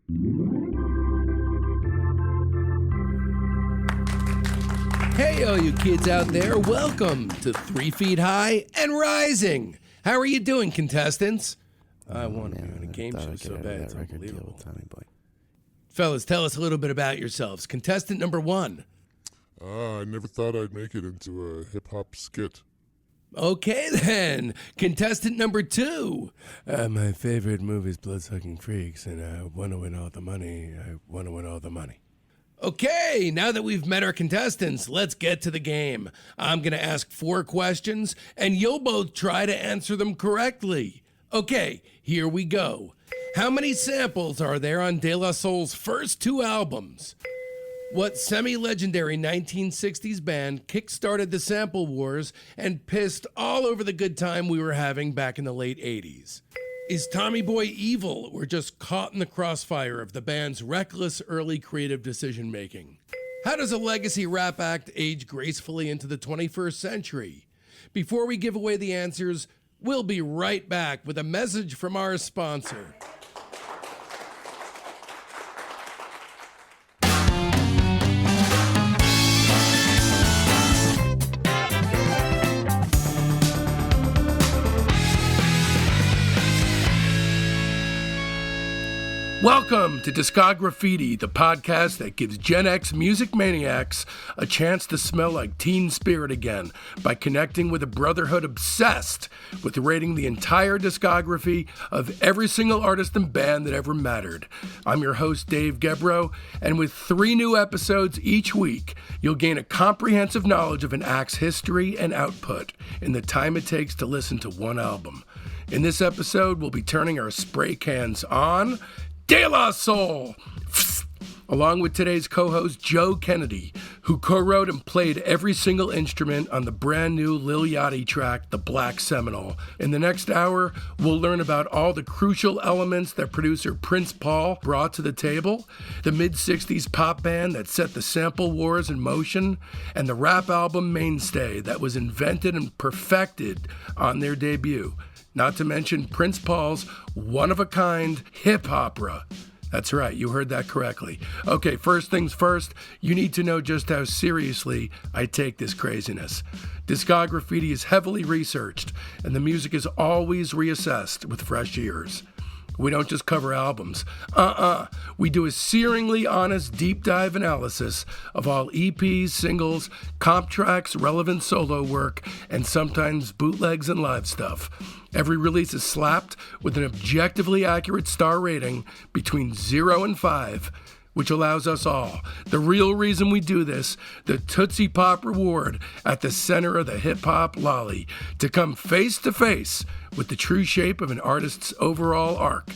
Hey, all you kids out there, welcome to 3 Feet High and Rising. How are you doing, contestants? I want to be on a game show so bad, it's unbelievable. Fellas, tell us a little bit about yourselves. Contestant number 1. I never thought I'd make it into a hip-hop skit. Okay, then. Contestant number 2. My favorite movie is Bloodsucking Freaks, and I want to win all the money. Okay, now that we've met our contestants, let's get to the game. I'm going to ask 4 questions, and you'll both try to answer them correctly. Okay, here we go. How many samples are there on De La Soul's first 2 albums? What semi-legendary 1960s band kick-started the sample wars and pissed all over the good time we were having back in the late 80s? Is Tommy Boy evil or just caught in the crossfire of the band's reckless early creative decision-making? How does a legacy rap act age gracefully into the 21st century? Before we give away the answers, we'll be right back with a message from our sponsor. Welcome to Discograffiti, the podcast that gives Gen X music maniacs a chance to smell like teen spirit again by connecting with a brotherhood obsessed with rating the entire discography of every single artist and band that ever mattered. I'm your host, Dave Gebro, and with 3 new episodes each week, you'll gain a comprehensive knowledge of an act's history and output in the time it takes to listen to one album. In this episode, we'll be turning our spray cans on De La Soul, along with today's co-host Joe Kennedy, who co-wrote and played every single instrument on the brand new Lil Yachty track, The Black Seminole. In the next hour, we'll learn about all the crucial elements that producer Prince Paul brought to the table, the mid-60s pop band that set the sample wars in motion, and the rap album Mainstay that was invented and perfected on their debut. Not to mention Prince Paul's one-of-a-kind hip-hopera. That's right, you heard that correctly. Okay, first things first, you need to know just how seriously I take this craziness. Discograffiti is heavily researched, and the music is always reassessed with fresh ears. We don't just cover albums. We do a searingly honest deep dive analysis of all EPs, singles, comp tracks, relevant solo work, and sometimes bootlegs and live stuff. Every release is slapped with an objectively accurate star rating between 0 and 5, which allows us all, the real reason we do this, the Tootsie Pop reward at the center of the hip-hop lolly, to come face to face with the true shape of an artist's overall arc.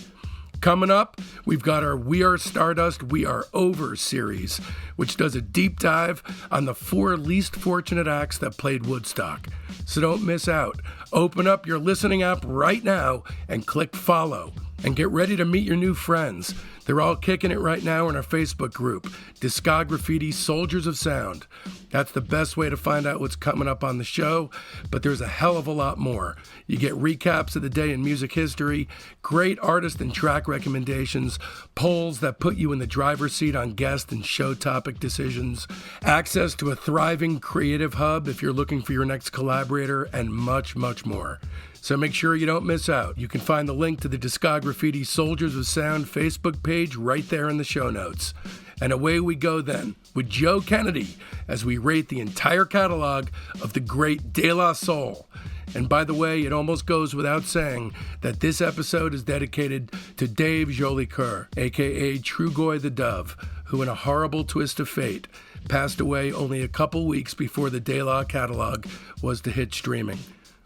Coming up, we've got our We Are Stardust, We Are Over series, which does a deep dive on the 4 least fortunate acts that played Woodstock. So don't miss out. Open up your listening app right now and click follow. And get ready to meet your new friends. They're all kicking it right now in our Facebook group, Discograffiti Soldiers of Sound. That's the best way to find out what's coming up on the show, but there's a hell of a lot more. You get recaps of the day in music history, great artist and track recommendations, polls that put you in the driver's seat on guest and show topic decisions, access to a thriving creative hub if you're looking for your next collaborator, and much, much more. So make sure you don't miss out. You can find the link to the Discograffiti Soldiers of Sound Facebook page right there in the show notes. And away we go then with Joe Kennedy as we rate the entire catalog of the great De La Soul. And by the way, it almost goes without saying that this episode is dedicated to Dave Jolicoeur, a.k.a. Trugoy the Dove, who in a horrible twist of fate passed away only a couple weeks before the De La catalog was to hit streaming.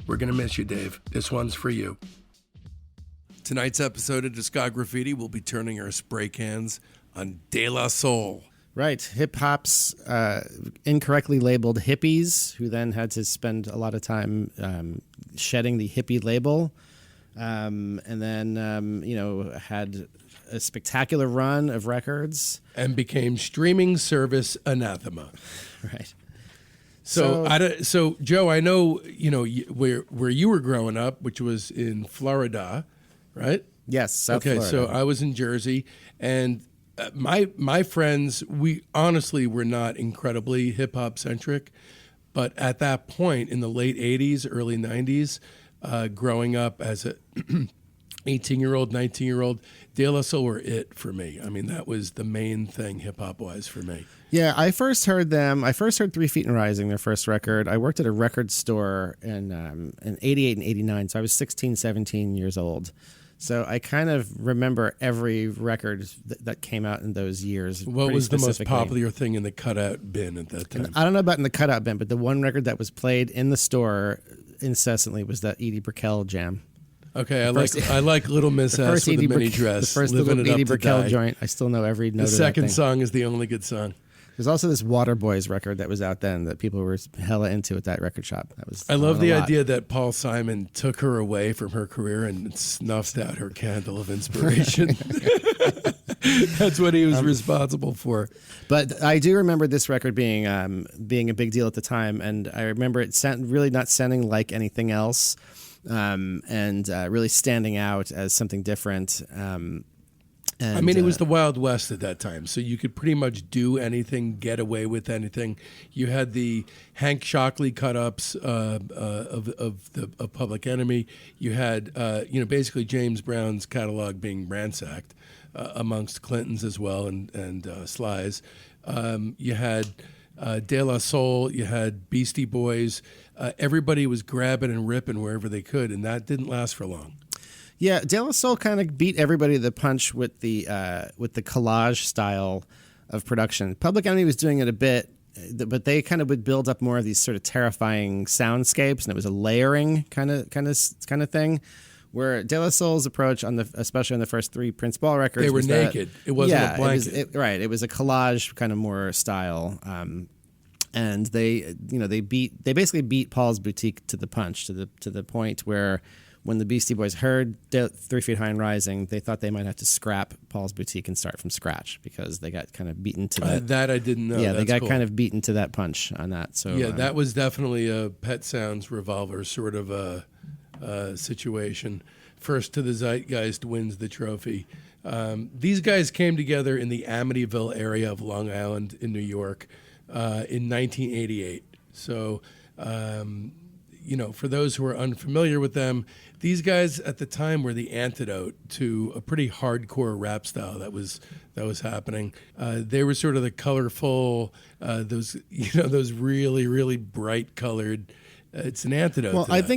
We're going to miss you, Dave. This one's for you. Tonight's episode of Discograffiti will be turning our spray cans on De La Soul. Right. Hip-hop's incorrectly labeled hippies, who then had to spend a lot of time shedding the hippie label, and then, had a spectacular run of records. And became streaming service anathema. Right. So Joe, I know, where you were growing up, which was in Florida, right? Yes, South Okay, Florida. so I was in Jersey, and my friends, we honestly were not incredibly hip hop centric, but at that point in the late '80s, early '90s, growing up as a 18-year-old, 19-year-old, De La Soul were it for me. I mean, that was the main thing hip hop wise for me. Yeah, I first heard them. I first heard 3 Feet and Rising, their first record. I worked at a record store in '88 and '89, so I was 16, 17 years old. So I kind of remember every record that came out in those years. What was the most specifically. popular thing in the cutout bin at that time? And I don't know about in the cutout bin, but the one record that was played in the store incessantly was that Edie Brickell jam. Okay, I like Little Miss S with a mini dress. The first living little it up Edie to Brickell die. joint. I still know every note The of that second thing. song is the only good song. There's also this Waterboys record that was out then that people were hella into at that record shop. That was I love on the a lot. idea that Paul Simon took her away from her career and snuffed out her candle of inspiration. That's what he was responsible for. But I do remember this record being a big deal at the time, and I remember it really not sounding like anything else, and really standing out as something different. I mean, it was the Wild West at that time, so you could pretty much do anything, get away with anything. You had the Hank Shockley cut-ups of Public Enemy. You had, basically James Brown's catalog being ransacked amongst Clintons as well, and Sly's. You had De La Soul. You had Beastie Boys. Everybody was grabbing and ripping wherever they could, and that didn't last for long. Yeah, De La Soul kind of beat everybody to the punch with the collage style of production. Public Enemy was doing it a bit, but they kind of would build up more of these sort of terrifying soundscapes, and it was a layering kind of thing. Where De La Soul's approach especially on the first 3 Prince Ball records, they were naked. It wasn't a blanket. It was a collage kind of more style. And they basically beat Paul's Boutique to the punch, to the point where when the Beastie Boys heard 3 Feet High and Rising, they thought they might have to scrap Paul's Boutique and start from scratch because they got kind of beaten to that. That I didn't know. Yeah, That's they got cool. kind of beaten to that punch on that. So yeah, that was definitely a Pet Sounds Revolver sort of a situation. First to the Zeitgeist wins the trophy. These guys came together in the Amityville area of Long Island in New York in 1988. So, for those who are unfamiliar with them, these guys at the time were the antidote to a pretty hardcore rap style that was happening. They were sort of the colorful, those really, really bright colored. It's an antidote. Well, to I that.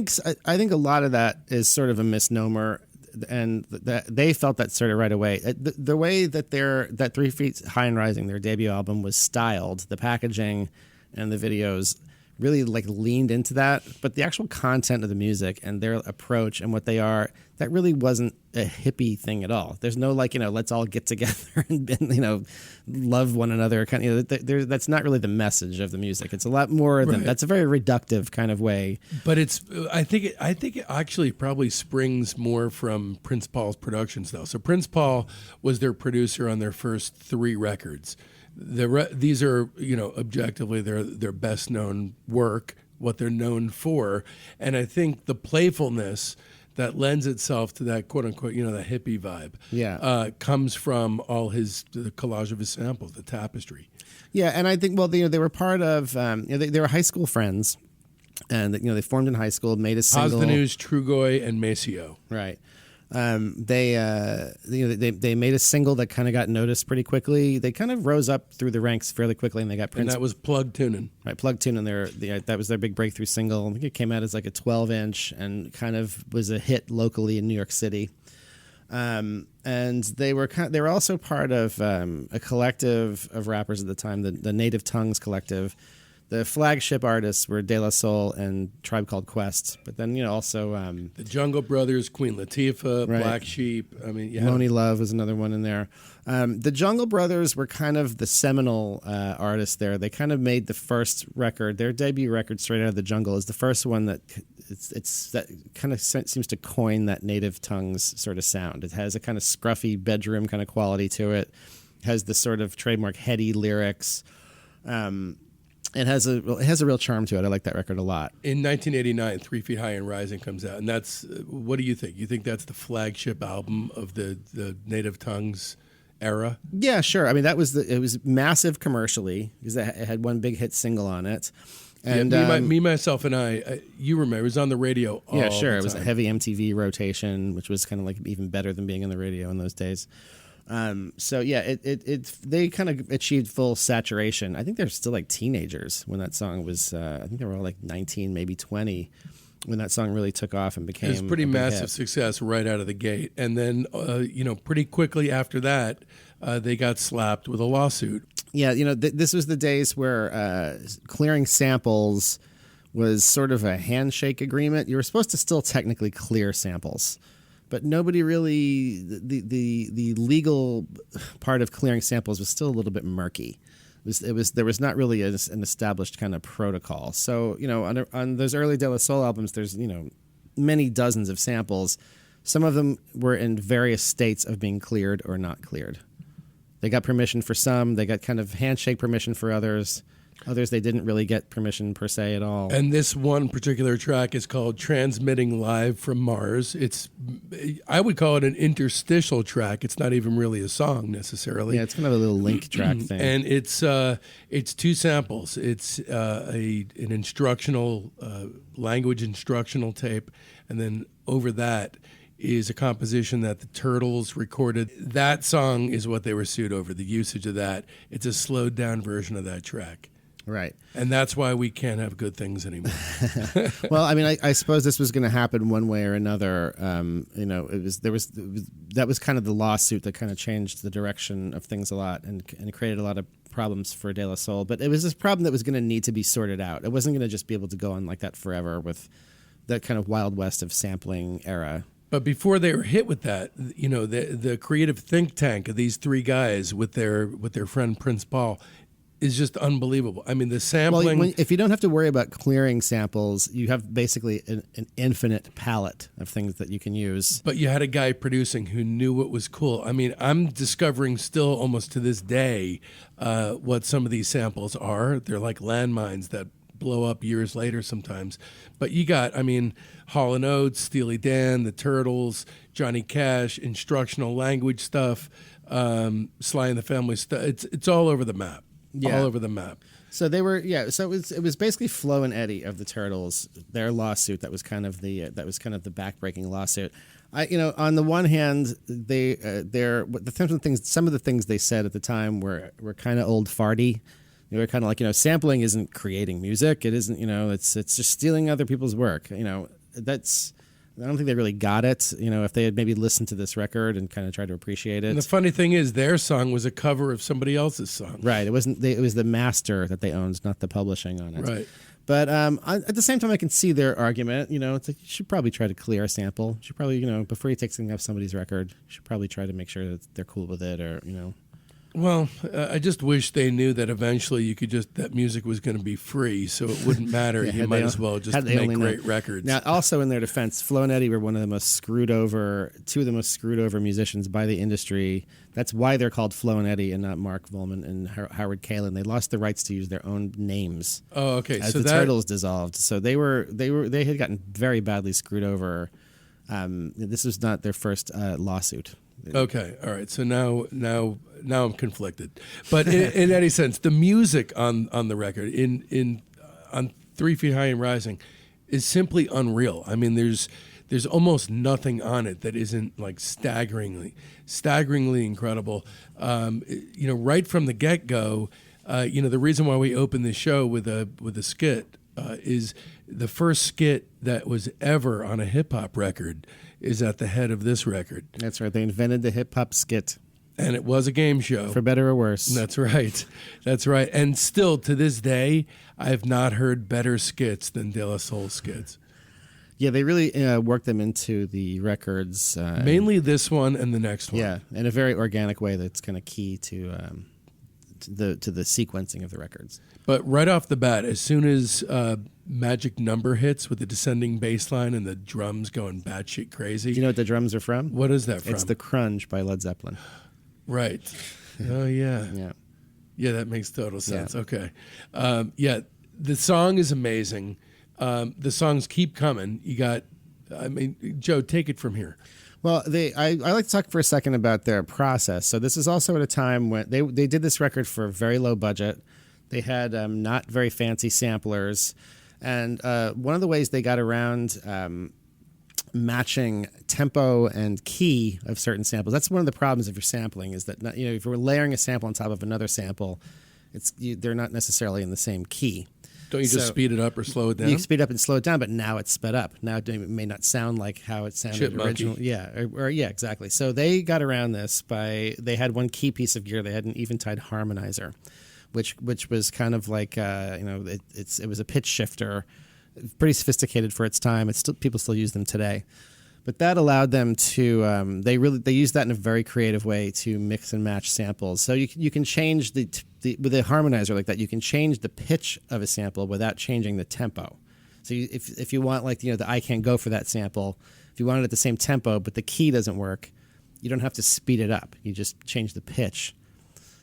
think a lot of that is sort of a misnomer, and that they felt that sort of right away. The way that that 3 Feet High and Rising, their debut album, was styled, the packaging and the videos really leaned into that, but the actual content of the music and their approach and what they are, that really wasn't a hippie thing at all. There's no let's all get together and love one another kind of, that's not really the message of the music. It's a lot more than that's a very reductive kind of way. But I think it actually probably springs more from Prince Paul's production style. So Prince Paul was their producer on their first 3 records. These are, objectively their best known work, what they're known for, and I think the playfulness that lends itself to that quote unquote, the hippie vibe, comes from all the collage of his samples, the tapestry. Yeah, and I think they were part of they were high school friends, and they formed in high school, made a single. Paz the News, Trugoy, and Maceo. Right. They made a single that kind of got noticed pretty quickly. They kind of rose up through the ranks fairly quickly, and they got Prince. And that was Plug Tunin'. Right, Plug Tunin'. That was their big breakthrough single. I think it came out as a 12-inch and kind of was a hit locally in New York City. And they were also part of a collective of rappers at the time, the Native Tongues Collective. The flagship artists were De La Soul and Tribe Called Quest, but then also the Jungle Brothers, Queen Latifah, right. Black Sheep. I mean, Lonely Love was another one in there. The Jungle Brothers were kind of the seminal artists there. They kind of made the first record, their debut record, Straight Out of the Jungle, is the first one that that kind of seems to coin that Native Tongues sort of sound. It has a kind of scruffy bedroom kind of quality to it. It has the sort of trademark heady lyrics. It has a real charm to it. I like that record a lot. In 1989, 3 Feet High and Rising comes out, and that's what do you think? You think that's the flagship album of the Native Tongues era? Yeah, sure. I mean, it was massive commercially because it had one big hit single on it. And me, myself, and I, you remember, it was on the radio all yeah, sure. the It was a time. heavy MTV rotation, which was kind of like even better than being on the radio in those days. So yeah, they kind of achieved full saturation. I think they're still like teenagers when that song was. I think they were all like 19, maybe 20, when that song really took off and became. It was pretty a big massive hit. success right out of the gate, and then pretty quickly after that, they got slapped with a lawsuit. Yeah, this was the days where clearing samples was sort of a handshake agreement. You were supposed to still technically clear samples, but nobody really the legal part of clearing samples was still a little bit murky. There was not really an established kind of protocol. So on those early De La Soul albums, there's many dozens of samples. Some of them were in various states of being cleared or not cleared. They got permission for some. They got kind of handshake permission for others. Others they didn't really get permission per se at all. And this one particular track is called Transmitting Live from Mars. I would call it an interstitial track. It's not even really a song necessarily. Yeah, it's kind of a little link track thing. And it's two samples. It's an instructional, language instructional tape, and then over that is a composition that the Turtles recorded. That song is what they were sued over, the usage of that. It's a slowed down version of that track. Right. And that's why we can't have good things anymore. Well, I mean, I suppose this was going to happen one way or another. That was kind of the lawsuit that kind of changed the direction of things a lot and created a lot of problems for De La Soul. But it was this problem that was going to need to be sorted out. It wasn't going to just be able to go on like that forever with that kind of Wild West of sampling era. But before they were hit with that, the creative think tank of these three guys with their friend Prince Paul is just unbelievable. I mean, the sampling. Well, if you don't have to worry about clearing samples, you have basically an infinite palette of things that you can use. But you had a guy producing who knew what was cool. I mean, I'm discovering still almost to this day what some of these samples are. They're like landmines that blow up years later sometimes. But you got, Hall & Oates, Steely Dan, the Turtles, Johnny Cash, instructional language stuff, Sly and the Family stuff. It's all over the map. Yeah. All over the map. So they were, So it was basically Flo and Eddie of the Turtles, their lawsuit. That was kind of the backbreaking lawsuit. On the one hand, some of the things they said at the time were kind of old farty. They were kind of like, sampling isn't creating music. It isn't, it's just stealing other people's work. I don't think they really got it. If they had maybe listened to this record and kind of tried to appreciate it. And the funny thing is, their song was a cover of somebody else's song. Right. It wasn't. It was the master that they owned, not the publishing on it. Right. But at the same time, I can see their argument. It's like you should probably try to clear a sample. You should probably, before you take something off somebody's record, you should probably try to make sure that they're cool with it, or Well, I just wish they knew that eventually that music was going to be free, so it wouldn't matter. You might as well just make great records. Now, also in their defense, Flo and Eddie were two of the most screwed over musicians by the industry. That's why they're called Flo and Eddie and not Mark Volman and Howard Kalin. They lost the rights to use their own names. Oh, okay. As the Turtles dissolved, so they had gotten very badly screwed over. This was not their first lawsuit. Okay, all right. So now I'm conflicted, but in any sense, the music on the record on 3 Feet High and Rising is simply unreal. I mean, there's almost nothing on it that isn't like staggeringly incredible. Right from the get go, the reason why we opened the show with a skit is the first skit that was ever on a hip hop record is at the head of this record. That's right. They invented the hip hop skit. And it was a game show. For better or worse. That's right. That's right. And still to this day, I have not heard better skits than De La Soul skits. Yeah, they really worked them into the records. Mainly this one and the next one. Yeah, in a very organic way that's kind of key to the sequencing of the records. But right off the bat, as soon as Magic Number hits with the descending bass line and the drums going batshit crazy. Do you know what the drums are from? What is that from? It's The Crunge by Led Zeppelin. Right. Oh, yeah. Yeah. Yeah, that makes total sense. Yeah. Okay. Yeah, the song is amazing. The songs keep coming. You got, Joe, take it from here. Well, I like to talk for a second about their process. So this is also at a time when they did this record for a very low budget. They had not very fancy samplers. And one of the ways they got around matching tempo and key of certain samples, that's one of the problems if you're sampling, is that if you're layering a sample on top of another sample, they're not necessarily in the same key. Don't you just speed it up or slow it down? You speed up and slow it down, but now it's sped up. Now it may not sound like how it sounded originally. Yeah, yeah, exactly. So they got around this they had one key piece of gear. They had an eventide harmonizer, which was kind of like it was a pitch shifter, pretty sophisticated for its time. People still use them today. But that allowed them to they used that in a very creative way to mix and match samples. So you can change with a harmonizer like that, you can change the pitch of a sample without changing the tempo. So if you want the I Can't Go for that sample, if you want it at the same tempo but the key doesn't work, you don't have to speed it up. You just change the pitch.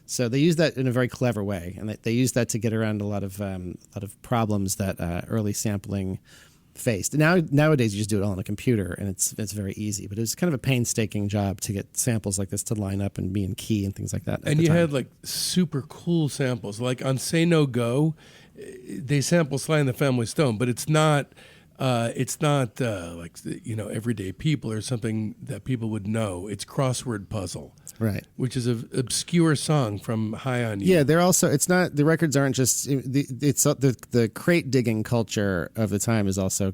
So they use that in a very clever way, and they use that to get around a lot of problems that early sampling faced. Nowadays you just do it all on a computer, and it's very easy. But it was kind of a painstaking job to get samples like this to line up and be in key and things like that. And you had super cool samples, like on "Say No Go," they sample Sly and the Family Stone, but it's not Everyday People or something that people would know. It's Crossword Puzzle, right? Which is an obscure song from High on You. Yeah, they're also. It's not the records aren't just. It's the crate digging culture of the time is also.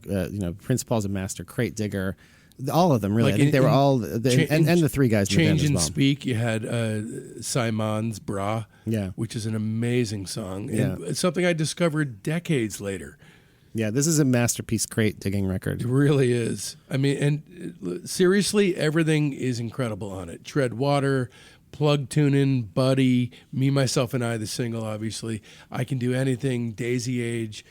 Prince Paul's a master crate digger. All of them really. I think they were all and the three guys. Change and well. Speak. You had Simon's Bra. Yeah, which is an amazing song. Yeah, and it's something I discovered decades later. Yeah, this is a masterpiece crate digging record. It really is. I mean, and seriously, everything is incredible on it. Tread Water, Plug Tunin', Buddy, Me, Myself, and I, the single, obviously. I Can Do Anything, Daisy Age.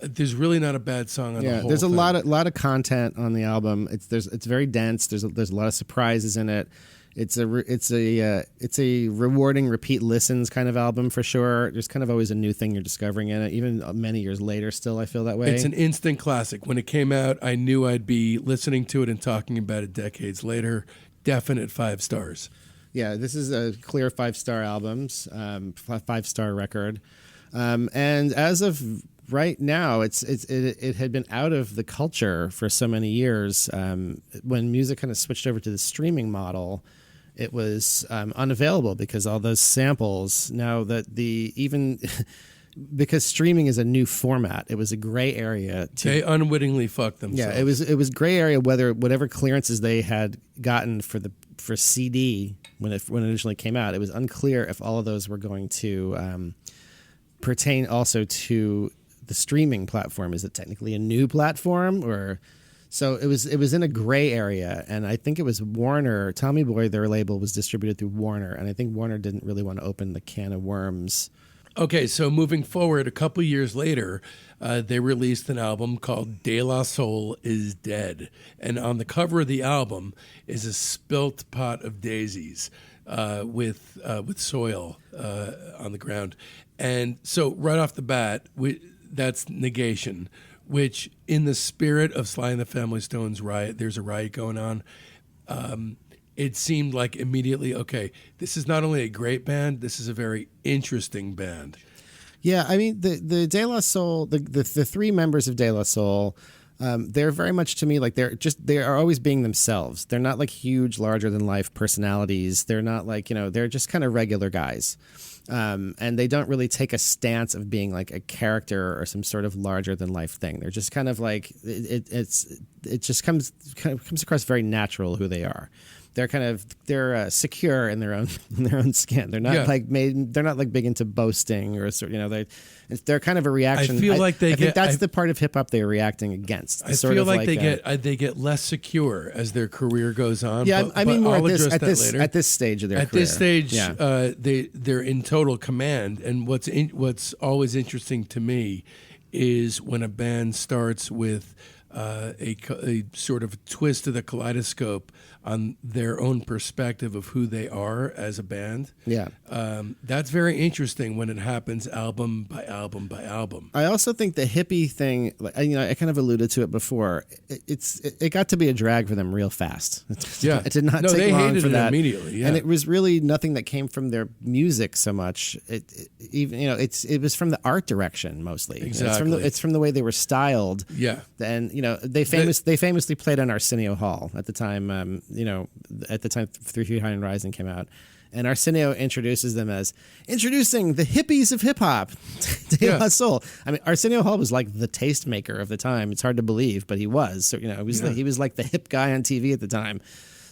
There's really not a bad song on the whole there's a thing. lot of content on the album. It's very dense. There's a lot of surprises in it. It's a rewarding repeat listens kind of album for sure. There's kind of always a new thing you're discovering in it, even many years later. Still, I feel that way. It's an instant classic. When it came out, I knew I'd be listening to it and talking about it decades later. Definite 5 stars. Yeah, this is a clear 5-star albums, 5-star record, and as of right now, it had been out of the culture for so many years. When music kind of switched over to the streaming model, it was unavailable because all those samples now that because streaming is a new format, it was a gray area. They unwittingly fucked themselves. Yeah, it was gray area whatever clearances they had gotten for CD when it initially came out. It was unclear if all of those were going to pertain also to the streaming platform. Is it technically a new platform or? So it was in a gray area, and I think it was Warner. Tommy Boy, their label, was distributed through Warner, and I think Warner didn't really want to open the can of worms. Okay, so moving forward, a couple years later, they released an album called De La Soul is Dead, and on the cover of the album is a spilt pot of daisies with soil on the ground, and so right off the bat, that's negation. Which, in the spirit of Sly and the Family Stone's riot, there's a riot going on. It seemed like immediately, okay, this is not only a great band, this is a very interesting band. Yeah, I mean, the De La Soul, the 3 members of De La Soul, they're very much to me like they are always being themselves. They're not like huge, larger than life personalities. They're not like, they're just kind of regular guys. And they don't really take a stance of being like a character or some sort of larger than life thing. They're just kind of like it just comes across very natural who they are. They're secure in their own skin. They're not they're not like big into boasting or they're kind of a reaction. I feel like I think that's the part of hip hop they're reacting against. I feel like they get less secure as their career goes on. Yeah, I mean more at this stage of their career. At this stage, they're in total command. And what's always interesting to me is when a band starts with a sort of twist of the kaleidoscope on their own perspective of who they are as a band. Yeah. That's very interesting when it happens album by album by album. I also think the hippie thing, I kind of alluded to it before. It got to be a drag for them real fast. It did not take long for that immediately. Yeah. And it was really nothing that came from their music so much. It was from the art direction mostly. Exactly. It's from the way they were styled. Yeah. And they famously played on Arsenio Hall at the time. At the time 3 Feet High and Rising came out. And Arsenio introduces them as introducing the hippies of hip hop, De La Soul. I mean, Arsenio Hall was like the tastemaker of the time. It's hard to believe, but he was. So he was like the hip guy on TV at the time.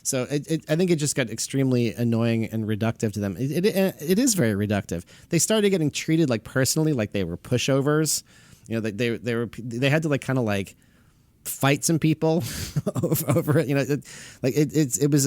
So I think it just got extremely annoying and reductive to them. It is very reductive. They started getting treated like personally, like they were pushovers. They had to like kind of like fight some people over it. It was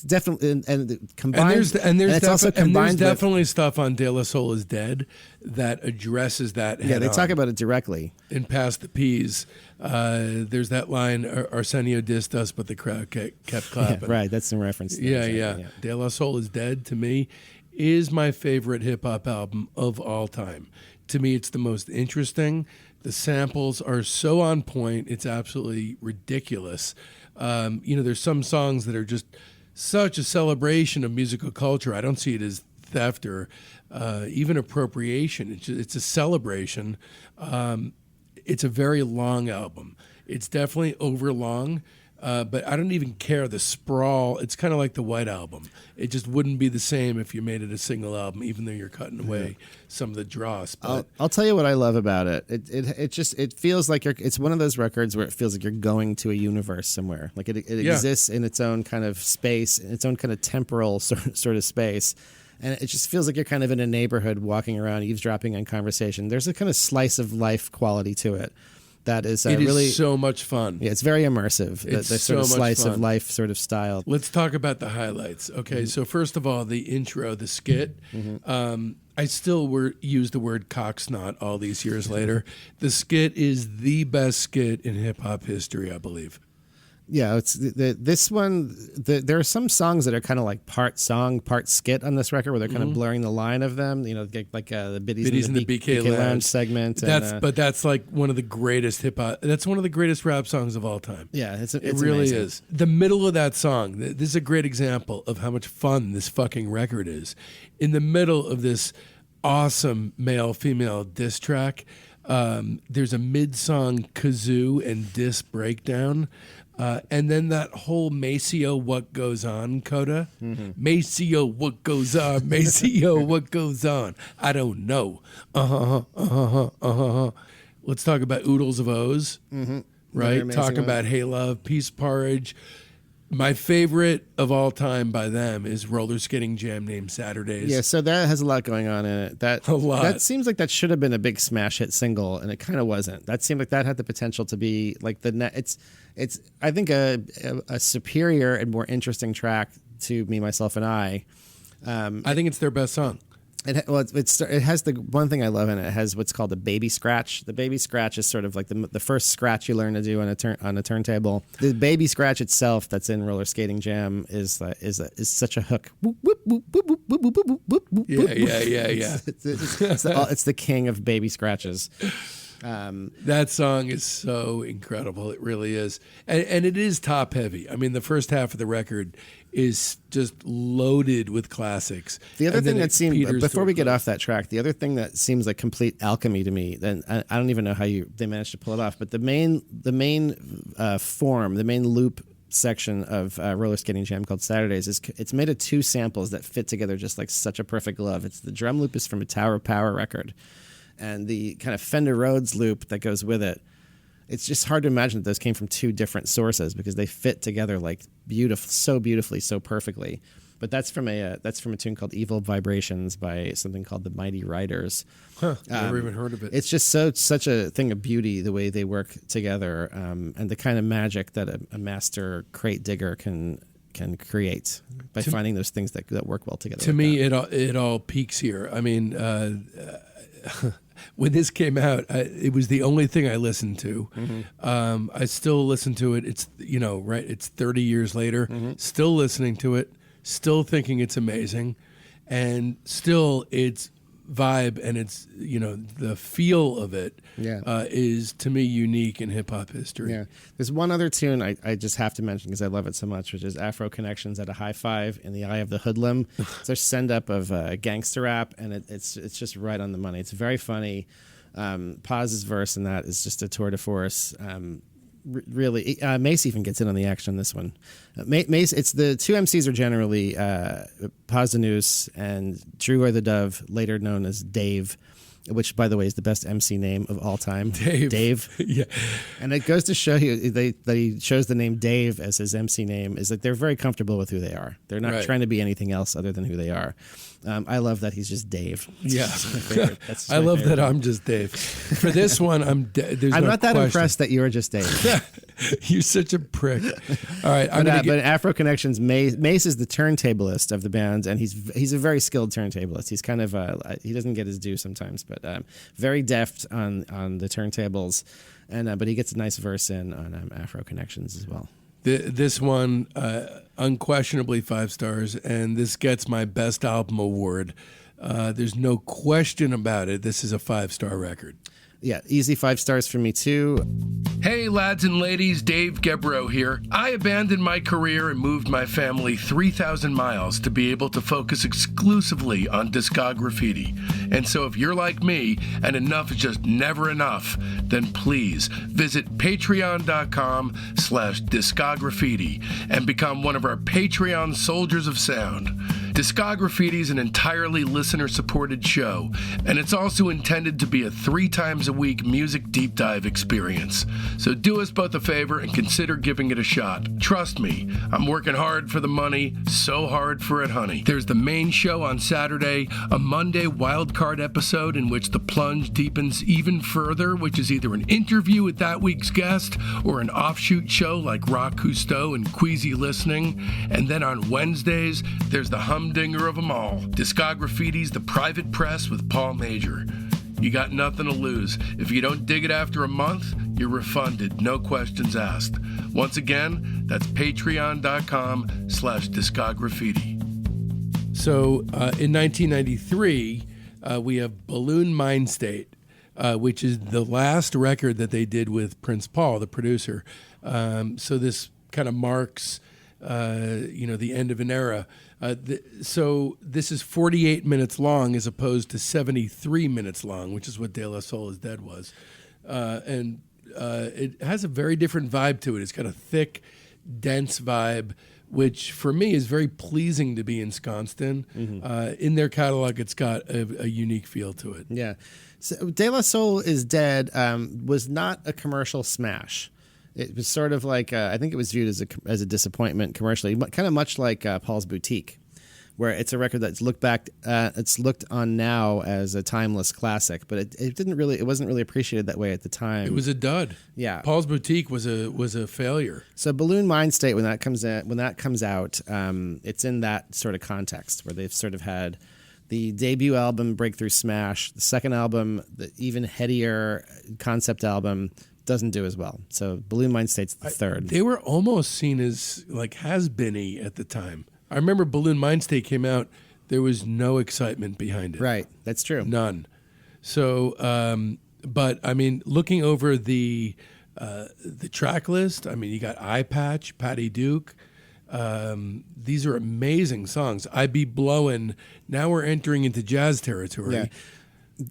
definitely and combined. And there's definitely stuff on De La Soul is Dead that addresses that. Yeah, they talk about it directly in Pass the Peas. There's that line: Arsenio dissed us, but the crowd kept clapping. Yeah, right, that's in reference. To yeah. De La Soul is Dead to me is my favorite hip hop album of all time. To me, it's the most interesting. The samples are so on point; it's absolutely ridiculous. There's some songs that are just such a celebration of musical culture. I don't see it as theft or even appropriation. It's a celebration. It's a very long album. It's definitely overlong, but I don't even care. The sprawl, it's kind of like the White Album. It just wouldn't be the same if you made it a single album, even though you're cutting away some of the dross. But I'll tell you what I love about it. It feels like it's one of those records where it feels like you're going to a universe somewhere. Like it exists in its own kind of space, in its own kind of temporal sort of space. And it just feels like you're kind of in a neighborhood walking around, eavesdropping on conversation. There's a kind of slice of life quality to it. That is really so much fun. Yeah, it's very immersive. It's the sort of so slice much of life sort of style. Let's talk about the highlights. Okay, so first of all, the intro, the skit. I still use the word cocksnot all these years later. The skit is the best skit in hip hop history, I believe. Yeah, it's this one. There are some songs that are kind of like part song, part skit on this record, where they're kind of blurring the line of them. Like the Biddies in the BK Lounge segment. But that's like one of the greatest hip hop. That's one of the greatest rap songs of all time. Yeah, it really amazing. is. The middle of that song. This is a great example of how much fun this fucking record is. In the middle of this awesome male-female diss track, there's a mid-song kazoo and diss breakdown. And then that whole Maceo what goes on coda. Maceo what goes on. Maceo what goes on. I don't know. Let's talk about Oodles of O's. Right? Talk about Hey Love, Peace Porridge. My favorite of all time by them is Roller Skating Jam named Saturdays. Yeah, so that has a lot going on in it. A lot. That seems like that should have been a big smash hit single, and it kind of wasn't. That seemed like that had the potential to be like it's I think a superior and more interesting track to Me, Myself, and I. I think it's their best song. It has the one thing I love in it. It has what's called a baby scratch. The baby scratch is sort of like the first scratch you learn to do on a turntable. The baby scratch itself that's in Roller Skating Jam is such a hook. Yeah. It's the king of baby scratches. That song is so incredible. It really is. And it is top heavy. I mean, the first half of the record is just loaded with classics. The other thing that seems, before we get off that track, the other thing that seems like complete alchemy to me, then I don't even know how they managed to pull it off, but the main loop section of Roller Skating Jam called Saturdays it's made of two samples that fit together just like such a perfect glove. It's the drum loop is from a Tower of Power record, and the kind of Fender Rhodes loop that goes with it. It's just hard to imagine that those came from two different sources because they fit together like so beautifully, so perfectly. But that's from a tune called Evil Vibrations by something called the Mighty Riders. Never even heard of it. It's just such a thing of beauty the way they work together, and the kind of magic that a master crate digger can create by finding those things that work well together. To me, it all peaks here. I mean, when this came out, it was the only thing I listened to. I still listen to it. It's, right, it's 30 years later, still listening to it, still thinking it's amazing, and still it's vibe and it's, the feel of it is, to me, unique in hip-hop history. Yeah. There's one other tune I just have to mention because I love it so much, which is Afro Connections at a High Five in the Eye of the Hoodlum. It's their send-up of gangster rap, and it's just right on the money. It's very funny. Paz's verse in that is just a tour de force. Really, Mace even gets in on the action on this one. Mace, it's the two MCs are generally Paz the Noose and Trugoy the Dove, later known as Dave, which, by the way, is the best MC name of all time. Dave. Yeah. And it goes to show you that he chose the name Dave as his MC name is that they're very comfortable with who they are. They're not trying to be anything else other than who they are. I love that he's just Dave. That's I love that I'm just Dave. For this one, I'm not that impressed that you're just Dave. You're such a prick. All right. But Afro Connections, Mace is the turntablist of the band, and he's a very skilled turntablist. He's kind of he doesn't get his due sometimes, but very deft on the turntables, and but he gets a nice verse in on Afro Connections as well. This one, unquestionably 5 stars, and this gets my Best Album award. There's no question about it. This is a 5-star record. Yeah, easy 5 stars for me too. Hey lads and ladies, Dave Gebrow here. I abandoned my career and moved my family 3,000 miles to be able to focus exclusively on Discograffiti. And so if you're like me and enough is just never enough, then please visit patreon.com/Discograffiti and become one of our Patreon soldiers of sound. Discograffiti is an entirely listener-supported show, and it's also intended to be a 3 times a week music deep dive experience. So do us both a favor and consider giving it a shot. Trust me, I'm working hard for the money, so hard for it, honey. There's the main show on Saturday, a Monday wildcard episode in which the plunge deepens even further, which is either an interview with that week's guest or an offshoot show like Rock Cousteau and Queasy Listening. And then on Wednesdays, there's the humdinger of them all, Discograffiti's The Private Press with Paul Major. You got nothing to lose. If you don't dig it after a month, you're refunded, no questions asked. Once again, that's patreon.com/Discograffiti. So in 1993, we have Balloon Mind State, which is the last record that they did with Prince Paul, the producer. So this kind of marks, the end of an era. So this is 48 minutes long as opposed to 73 minutes long, which is what De La Soul is Dead was. And it has a very different vibe to it. It's got a thick, dense vibe, which for me is very pleasing to be ensconced in. In their catalog, it's got a unique feel to it. Yeah. So De La Soul is Dead was not a commercial smash. It was sort of like, I think it was viewed as a disappointment commercially, kind of much like Paul's Boutique, where it's a record that's looked on now as a timeless classic, but it wasn't really appreciated that way at the time. It was a dud. Yeah. Paul's Boutique was a failure. So Balloon Mind State, when that comes out, it's in that sort of context where they've sort of had the debut album, Breakthrough Smash, the second album, the even headier concept album, doesn't do as well. So Balloon Mind State's the third. They were almost seen as like has-been-y at the time. I remember Balloon Mind State came out, there was no excitement behind it. Right, that's true. None. So, but I mean, looking over the track list, I mean, you got Eye Patch, Patty Duke. These are amazing songs. I Be Blowin'. Now we're entering into jazz territory. Yeah.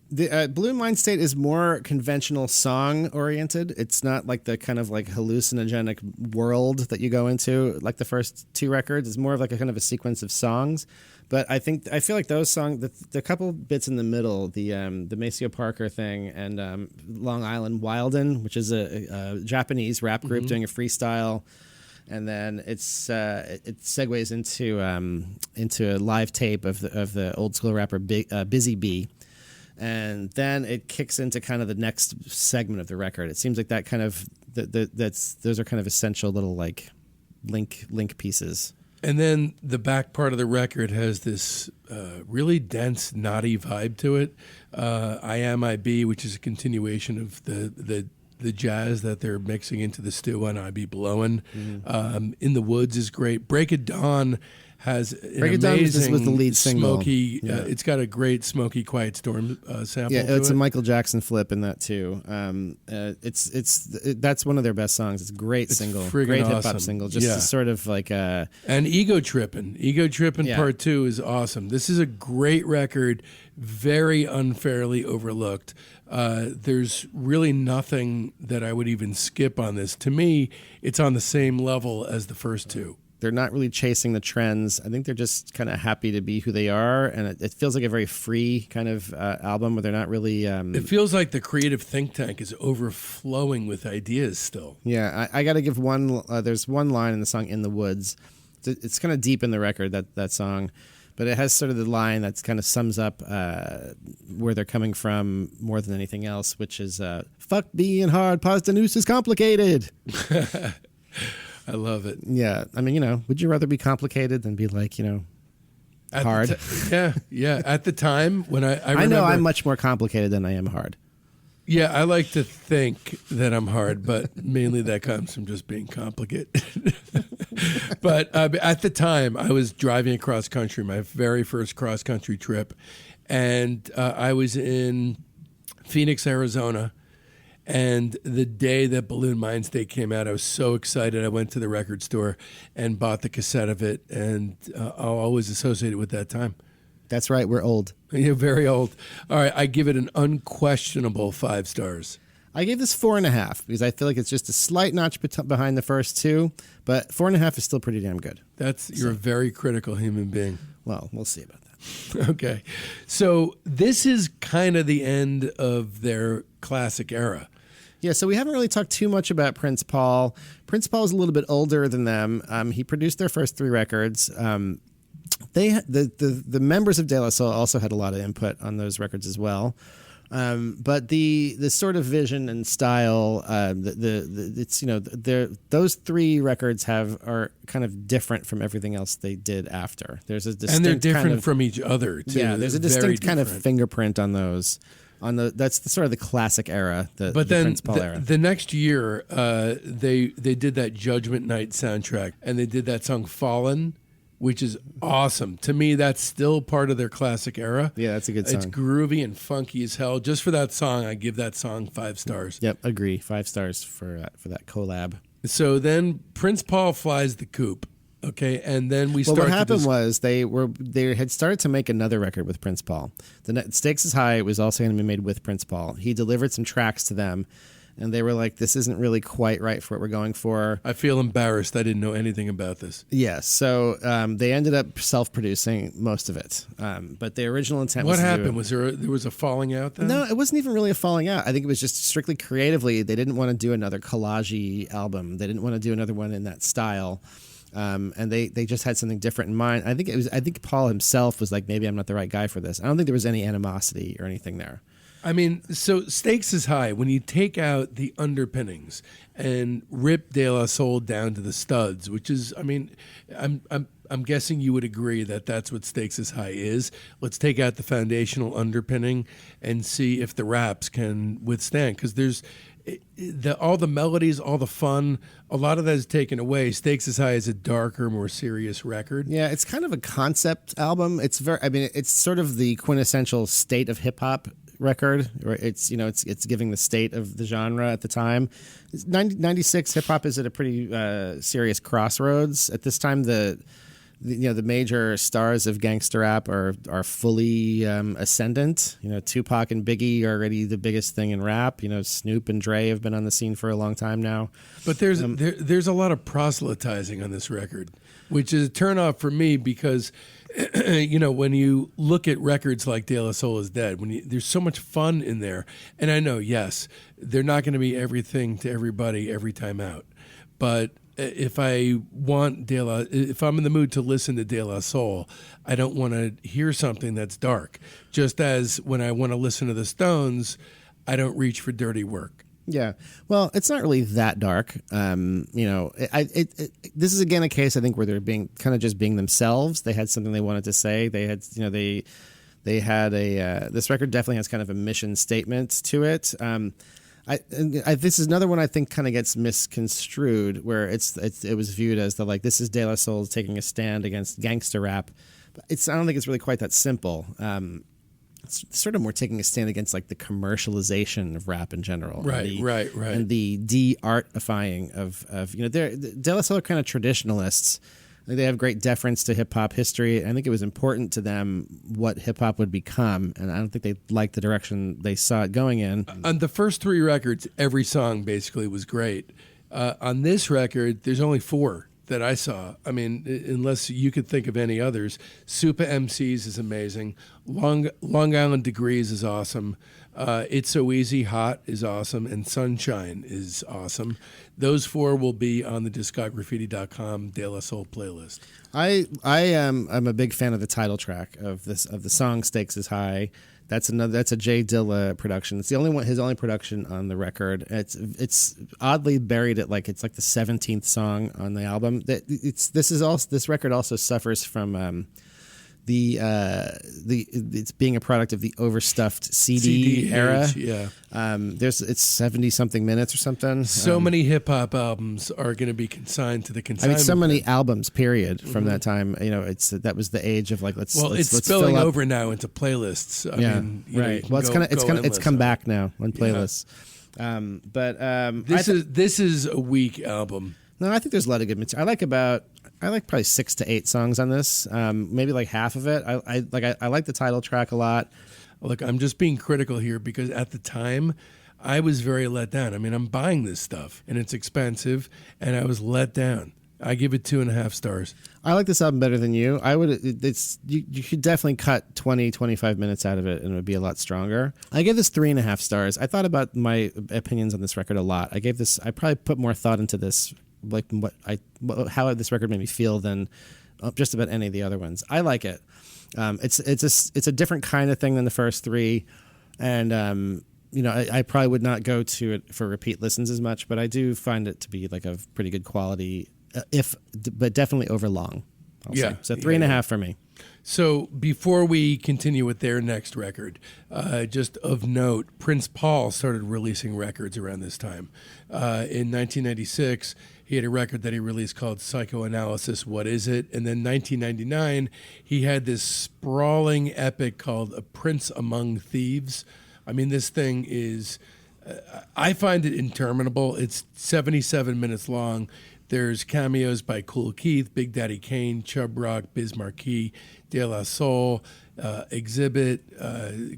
The Balloon Mind State is more conventional song oriented. It's not like the kind of like hallucinogenic world that you go into like the first 2 records. It's more of like a kind of a sequence of songs. But I feel like those songs, the couple bits in the middle, the Maceo Parker thing and Long Island Wildin', which is a Japanese rap group doing a freestyle. And then it segues into a live tape of the old school rapper Busy Bee. And then it kicks into kind of the next segment of the record. It seems like that kind of those are kind of essential little like link pieces. And then the back part of the record has this really dense, knotty vibe to it. I Am, I Be, which is a continuation of the jazz that they're mixing into the stew on I Be Blowin'. In the Woods is great. Break of Dawn has an amazing was the lead single. smoky, it's got a great Smoky Quiet Storm sample Yeah, to it's it. a Michael Jackson flip in that too. That's one of their best songs. It's a great single, friggin' great hip hop awesome. single. Just Yeah. a sort of like And Ego Trippin'. Ego Trippin' Yeah. Part 2 is awesome. This is a great record, very unfairly overlooked. There's really nothing that I would even skip on this. To me, it's on the same level as the first two. they're not really chasing the trends. I think they're just kind of happy to be who they are, and it feels like a very free kind of album where they're not really. It feels like the creative think tank is overflowing with ideas still. Yeah, I got to give one. There's one line in the song "In the Woods." It's kind of deep in the record, that song, but it has sort of the line that kind of sums up where they're coming from more than anything else, which is "Fuck being hard, pasta noose is complicated." I love it. Yeah, I mean, would you rather be complicated than be like, At hard? Yeah. At the time when I I remember, know I'm much more complicated than I am hard. Yeah, I like to think that I'm hard, but mainly that comes from just being complicated. But at the time, I was driving across country, my very first cross country trip, and I was in Phoenix, Arizona. And the day that Balloon Mainstay came out, I was so excited. I went to the record store and bought the cassette of it, and I'll always associate it with that time. That's right, we're old. You're very old. All right, I give it an unquestionable 5 stars. I gave this 4.5 because I feel like it's just a slight notch behind the first two, but 4.5 is still pretty damn good. You're a very critical human being. Well, we'll see about that. Okay. So this is kind of the end of their classic era. Yeah, so we haven't really talked too much about Prince Paul. Prince Paul is a little bit older than them. He produced their first 3 records. The members of De La Soul also had a lot of input on those records as well. But the sort of vision and style, those 3 records are kind of different from everything else they did after. There's a distinct and they're different kind of, from each other too. Yeah, there's a Very distinct kind of different. fingerprint on those. That's the sort of the classic era, the Prince Paul era. The next year, they did that Judgment Night soundtrack, and they did that song "Fallen," which is awesome. To me, that's still part of their classic era. Yeah, that's a good song. It's groovy and funky as hell. Just for that song, I give that song 5 stars. Yep, agree. 5 stars for that collab. So then Prince Paul flies the coop. Okay, and then we Well, start. what happened was they had started to make another record with Prince Paul. The Stakes is High was also going to be made with Prince Paul. He delivered some tracks to them, and they were like, "This isn't really quite right for what we're going for." I feel embarrassed. I didn't know anything about this. Yes, so they ended up self-producing most of it. But the original intent What was happened? There was a falling out then? No, it wasn't even really a falling out. I think it was just strictly creatively. They didn't want to do another collage-y album. They didn't want to do another one in that style. And they just had something different in mind. I think Paul himself was like, maybe I'm not the right guy for this. I don't think there was any animosity or anything there. I mean, so Stakes is High. When you take out the underpinnings and rip De La Soul down to the studs, which is, I mean, I'm guessing you would agree that that's what Stakes is High is. Let's take out the foundational underpinning and see if the raps can withstand, because there's all the melodies, all the fun, a lot of that is taken away. Stakes is High is a darker, more serious record. Yeah, it's kind of a concept album. It's it's sort of the quintessential state of hip hop record. Or it's giving the state of the genre at the time. 96 hip hop is at a pretty serious crossroads at this time. The major stars of gangster rap are fully ascendant. Tupac and Biggie are already the biggest thing in rap. Snoop and Dre have been on the scene for a long time now. But there's a lot of proselytizing on this record, which is a turnoff for me because, when you look at records like De La Soul is Dead, there's so much fun in there. And I know, yes, they're not going to be everything to everybody every time out. But if I'm in the mood to listen to De La Soul, I don't want to hear something that's dark. Just as when I want to listen to the Stones, I don't reach for Dirty Work. Yeah, well, it's not really that dark. This is again a case I think where they're being kind of just being themselves. They had something they wanted to say. They had, they had a. This record definitely has kind of a mission statement to it. This is another one I think kind of gets misconstrued, where it was viewed as this is De La Soul taking a stand against gangster rap. But I don't think it's really quite that simple. It's sort of more taking a stand against the commercialization of rap in general, right, and the de-artifying of De La Soul are kind of traditionalists. They have great deference to hip hop history. I think it was important to them what hip hop would become, and I don't think they liked the direction they saw it going in. On the first 3 records, every song basically was great. On this record, there's only 4 that I saw. I mean, unless you could think of any others. Supa MCs is amazing. Long Island Degrees is awesome. It's So Easy, Hot is awesome. And Sunshine is awesome. Those 4 will be on the discography.com De La Soul playlist. I'm a big fan of the title track of the song Stakes is High. That's a Jay Dilla production. It's his only production on the record. It's oddly buried at it's like the 17th song on the album. This record also suffers from it's being a product of the overstuffed CD era. Yeah. It's 70 something minutes or something. So many hip hop albums are going to be consigned to the consignment. So many albums, period, from that time. That was the age of let's spilling over now into playlists. I mean, right. Well, it's come back now on playlists. Yeah. This is a weak album. No, I think there's a lot of good material. I like probably 6 to 8 songs on this. Maybe half of it. I like the title track a lot. Look, I'm just being critical here because at the time, I was very let down. I mean, I'm buying this stuff and it's expensive, and I was let down. I give it 2.5 stars. I like this album better than you. You should definitely cut 20, 25 minutes out of it, and it would be a lot stronger. I gave this 3.5 stars. I thought about my opinions on this record a lot. I probably put more thought into this, how this record made me feel than just about any of the other ones. I like it. It's a different kind of thing than the first 3, and I probably would not go to it for repeat listens as much, but I do find it to be a pretty good quality, but definitely over long. Say. So 3.5 for me. So before we continue with their next record, just of note, Prince Paul started releasing records around this time. In 1996, he had a record that he released called Psychoanalysis, What Is It? And then 1999, he had this sprawling epic called A Prince Among Thieves. I mean, this thing is, I find it interminable. It's 77 minutes long. There's cameos by Kool Keith, Big Daddy Kane, Chubb Rock, Biz Markie, De La Soul, Exhibit,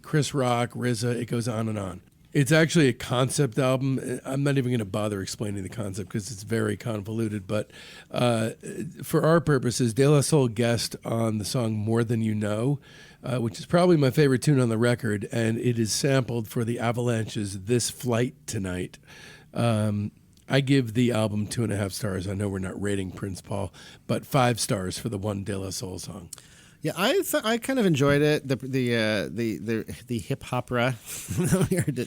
Chris Rock, RZA. It goes on and on. It's actually a concept album. I'm not even going to bother explaining the concept because it's very convoluted. But for our purposes, De La Soul guest on the song More Than You Know, which is probably my favorite tune on the record, and it is sampled for the Avalanche's This Flight Tonight. I give the album 2.5 stars. I know we're not rating Prince Paul, but 5 stars for the one De La Soul song. Yeah, I kind of enjoyed it. The hip-hopera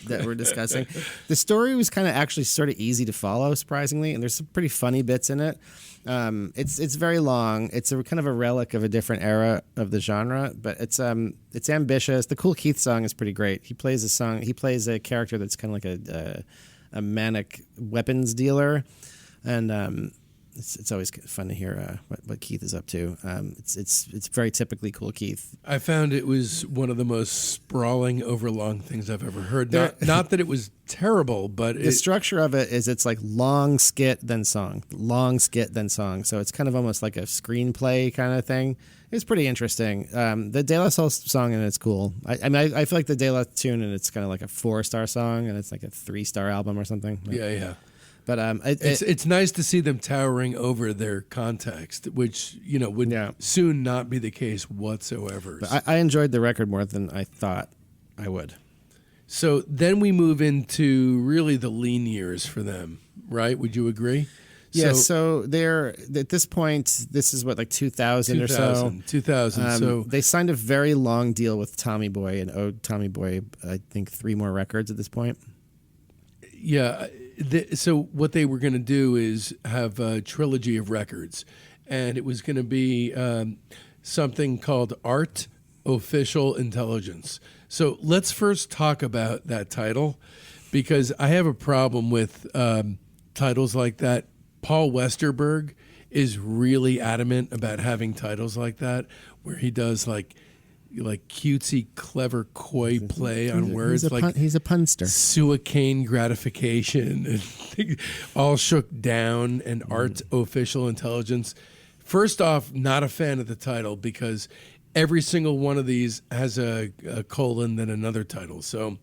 that we're discussing. The story was kind of actually sort of easy to follow, surprisingly, and there's some pretty funny bits in it. It's very long. It's a kind of a relic of a different era of the genre, but it's ambitious. The Kool Keith song is pretty great. He plays a character that's kind of like a manic weapons dealer, and it's always fun to hear what Keith is up to. It's very typically Kool Keith. I found it was one of the most sprawling, overlong things I've ever heard. Not that it was terrible, but the structure of it is it's like long skit then song, long skit then song. So it's kind of almost like a screenplay kind of thing. It's pretty interesting. The De La Soul song and it's cool. I mean, I feel like the De La tune and it's kind of like a 4-star song and it's like a 3-star album or something. Yeah. But it's nice to see them towering over their context, which would soon not be the case whatsoever. But I enjoyed the record more than I thought I would. So then we move into really the lean years for them, right? Would you agree? Yeah. So they're at this point. This is what, like 2000 or so. 2000. So they signed a very long deal with Tommy Boy and owed Tommy Boy, I think, 3 more records at this point. Yeah. So what they were going to do is have a trilogy of records, and it was going to be something called Art Official Intelligence. So let's first talk about that title, because I have a problem with titles like that. Paul Westerberg is really adamant about having titles like that, where he does like cutesy, clever, coy play on words. He's a punster. Suicane gratification, and all shook down, and art official intelligence. First off, not a fan of the title, because every single one of these has a colon, then another title. So,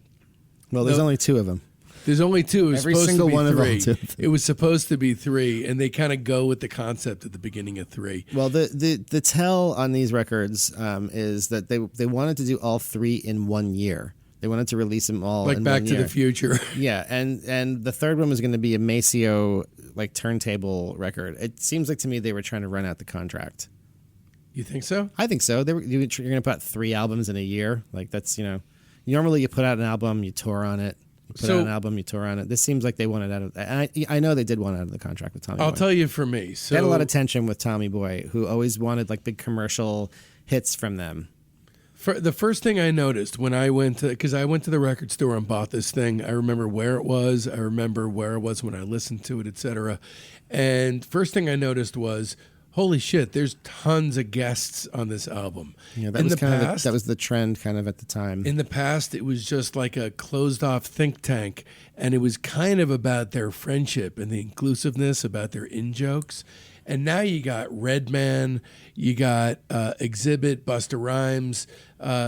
well, there's only two of them. There's only two. It was Every supposed single to be one three. of them. It was supposed to be three, and they kind of go with the concept at the beginning of three. Well, the tell on these records is that they wanted to do all three in 1 year. They wanted to release them all Like in Back 1 to year. the Future. Yeah, and the third one was going to be a Maceo like turntable record. It seems like to me they were trying to run out the contract. You think so? I think so. You're going to put out 3 albums in a year. Like that's normally you put out an album, you tour on it. You put out an album, you tour on it. This seems like they wanted out of. And I know they did want out of the contract with Tommy Boy. I'll tell you, for me, so They had a lot of tension with Tommy Boy, who always wanted like big commercial hits from them. The first thing I noticed when I went to, because I went to the record store and bought this thing, I remember where it was. I remember where it was when I listened to it, etc. And first thing I noticed was, holy shit, there's tons of guests on this album. Yeah, that was the trend kind of at the time. In the past, it was just like a closed-off think tank, and it was kind of about their friendship and the inclusiveness, about their in-jokes. And now you got Redman, you got Exhibit, Busta Rhymes,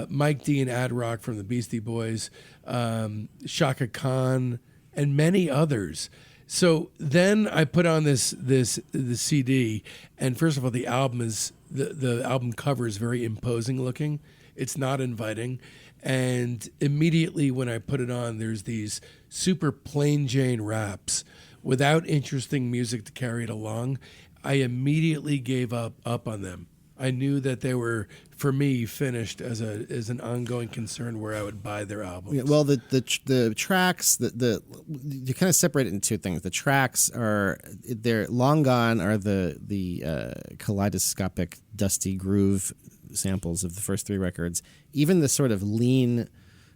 Mike D and Ad Rock from the Beastie Boys, Shaka Khan, and many others. So then I put on the CD, and first of all, the album cover is very imposing looking. It's not inviting, and immediately when I put it on, there's these super plain Jane raps without interesting music to carry it along. I immediately gave up on them. I knew that they were, for me, finished as an ongoing concern where I would buy their albums. Yeah, well, the tracks, you kind of separate it into two things. The tracks they're long gone are the kaleidoscopic, dusty groove samples of the first 3 records. Even the sort of lean,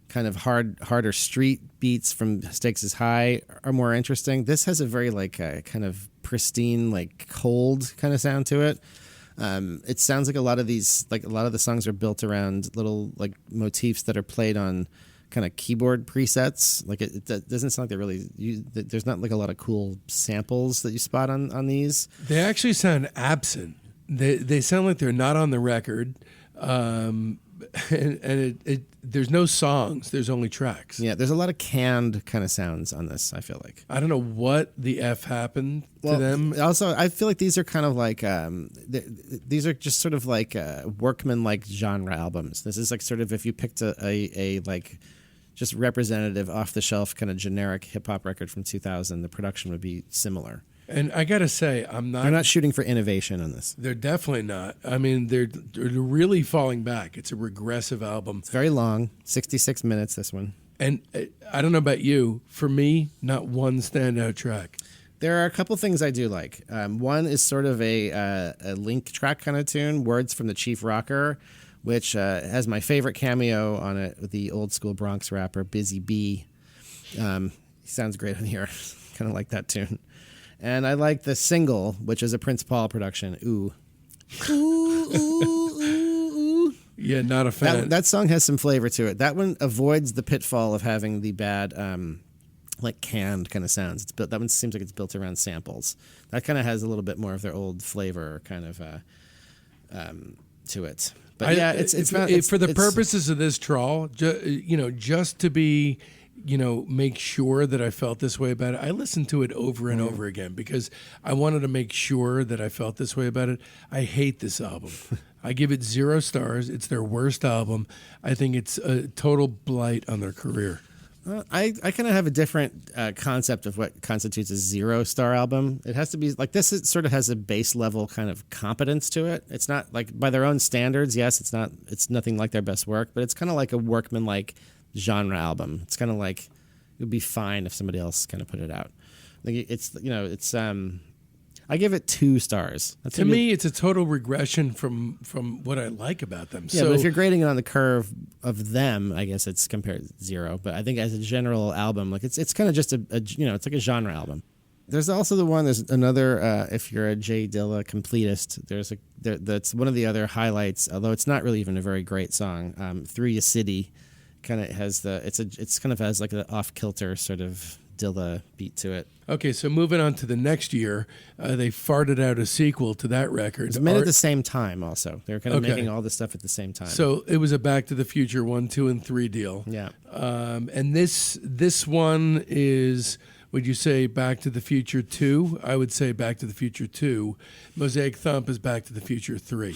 kind of harder street beats from Stakes is High are more interesting. This has a very kind of pristine, like cold kind of sound to it. It sounds like a lot of the songs are built around little like motifs that are played on kind of keyboard presets. Like it doesn't sound like there's not like a lot of cool samples that you spot on these. They actually sound absent. They sound like they're not on the record. And there's no songs. There's only tracks. Yeah, there's a lot of canned kind of sounds on this, I feel like. I don't know what the F happened to them. Also, I feel like these are kind of like these are just sort of like workman-like genre albums. This is like sort of if you picked a like just representative off-the-shelf kind of generic hip-hop record from 2000, the production would be similar. And I gotta say, They're not shooting for innovation on this. They're definitely not. I mean, they're really falling back. It's a regressive album. It's very long, 66 minutes. This one. And I don't know about you. For me, not one standout track. There are a couple things I do like. One is sort of a link track kind of tune, Words from the Chief Rocker, which has my favorite cameo on it with the old school Bronx rapper Busy B. He sounds great on here. Kind of like that tune. And I like the single, which is a Prince Paul production, Ooh. Ooh, ooh, ooh, ooh. Yeah, not a fan. That song has some flavor to it. That one avoids the pitfall of having the bad, like canned kind of sounds. That one seems like it's built around samples. That kind of has a little bit more of their old flavor kind of to it. But yeah, it's not... for the purposes of this trawl, just to be... make sure that I felt this way about it. I listened to it over and over again because I wanted to make sure that I felt this way about it. I hate this album. I give it 0 stars. It's their worst album. I think it's a total blight on their career. I kind of have a different concept of what constitutes a 0-star album. It has to be like this. It sort of has a base level kind of competence to it. It's not like by their own standards. Yes, it's nothing like their best work, but it's kind of like a workman-like genre album. It's kind of like, would be fine if somebody else kind of put it out. Like it's I give it 2 stars. To me, it's a total regression from what I like about them. Yeah, but if you're grading it on the curve of them, I guess it's compared to 0. But I think as a general album, like it's kind of just it's like a genre album. There's also there's another, if you're a J Dilla completist, that's one of the other highlights, although it's not really even a very great song. Through Your City kind of has it's kind of has like an off-kilter sort of Dilla beat to it. Okay, so moving on to the next year, they farted out a sequel to that record. It was made at the same time also. They were kind of making all this stuff at the same time. So it was a Back to the Future 1, 2, and 3 deal. Yeah. And this one is, would you say Back to the Future 2? I would say Back to the Future 2. Mosaic Thump is Back to the Future 3.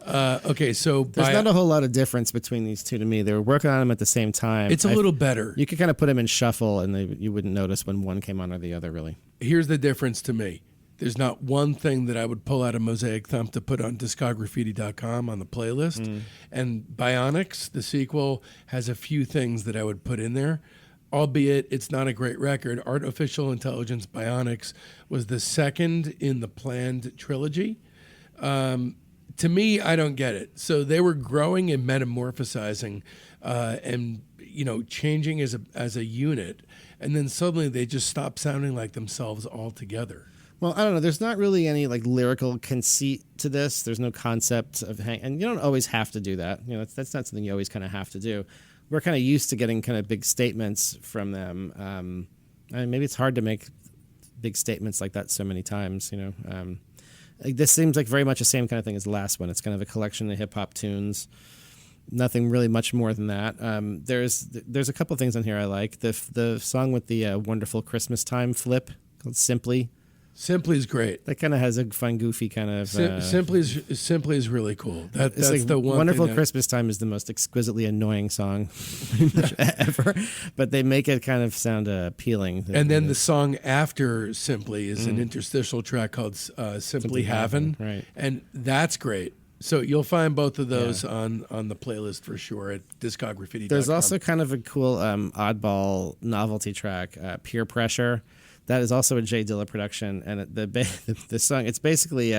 Okay, so there's not a whole lot of difference between these two to me. They were working on them at the same time. It's a little better. You could kind of put them in shuffle, and you wouldn't notice when one came on or the other, really. Here's the difference to me. There's not one thing that I would pull out of Mosaic Thump to put on discography.com on the playlist. And Bionics, the sequel, has a few things that I would put in there. Albeit it's not a great record. Artificial Intelligence Bionics was the second in the planned trilogy. To me, I don't get it. So they were growing and metamorphosizing and changing as a unit, and then suddenly they just stopped sounding like themselves altogether. Well, I don't know. There's not really any like lyrical conceit to this. There's no concept of and you don't always have to do that. That's not something you always kind of have to do. We're kind of used to getting kind of big statements from them. Maybe it's hard to make big statements like that so many times. Like this seems like very much the same kind of thing as the last one. It's kind of a collection of hip hop tunes. Nothing really much more than that. There's a couple things on here I like. The song with the wonderful Christmas time flip called Simply. Simply is great. That kind of has a fun, goofy kind of. Simply is really cool. That's like the one. Wonderful Christmas Time is the most exquisitely annoying song ever, but they make it kind of sound appealing. And then the song after Simply is an interstitial track called Simply Havin', right? And that's great. So you'll find both of those on the playlist for sure at discography.com. There's also kind of a cool oddball novelty track, Peer Pressure. That is also a J Dilla production, and the song, it's basically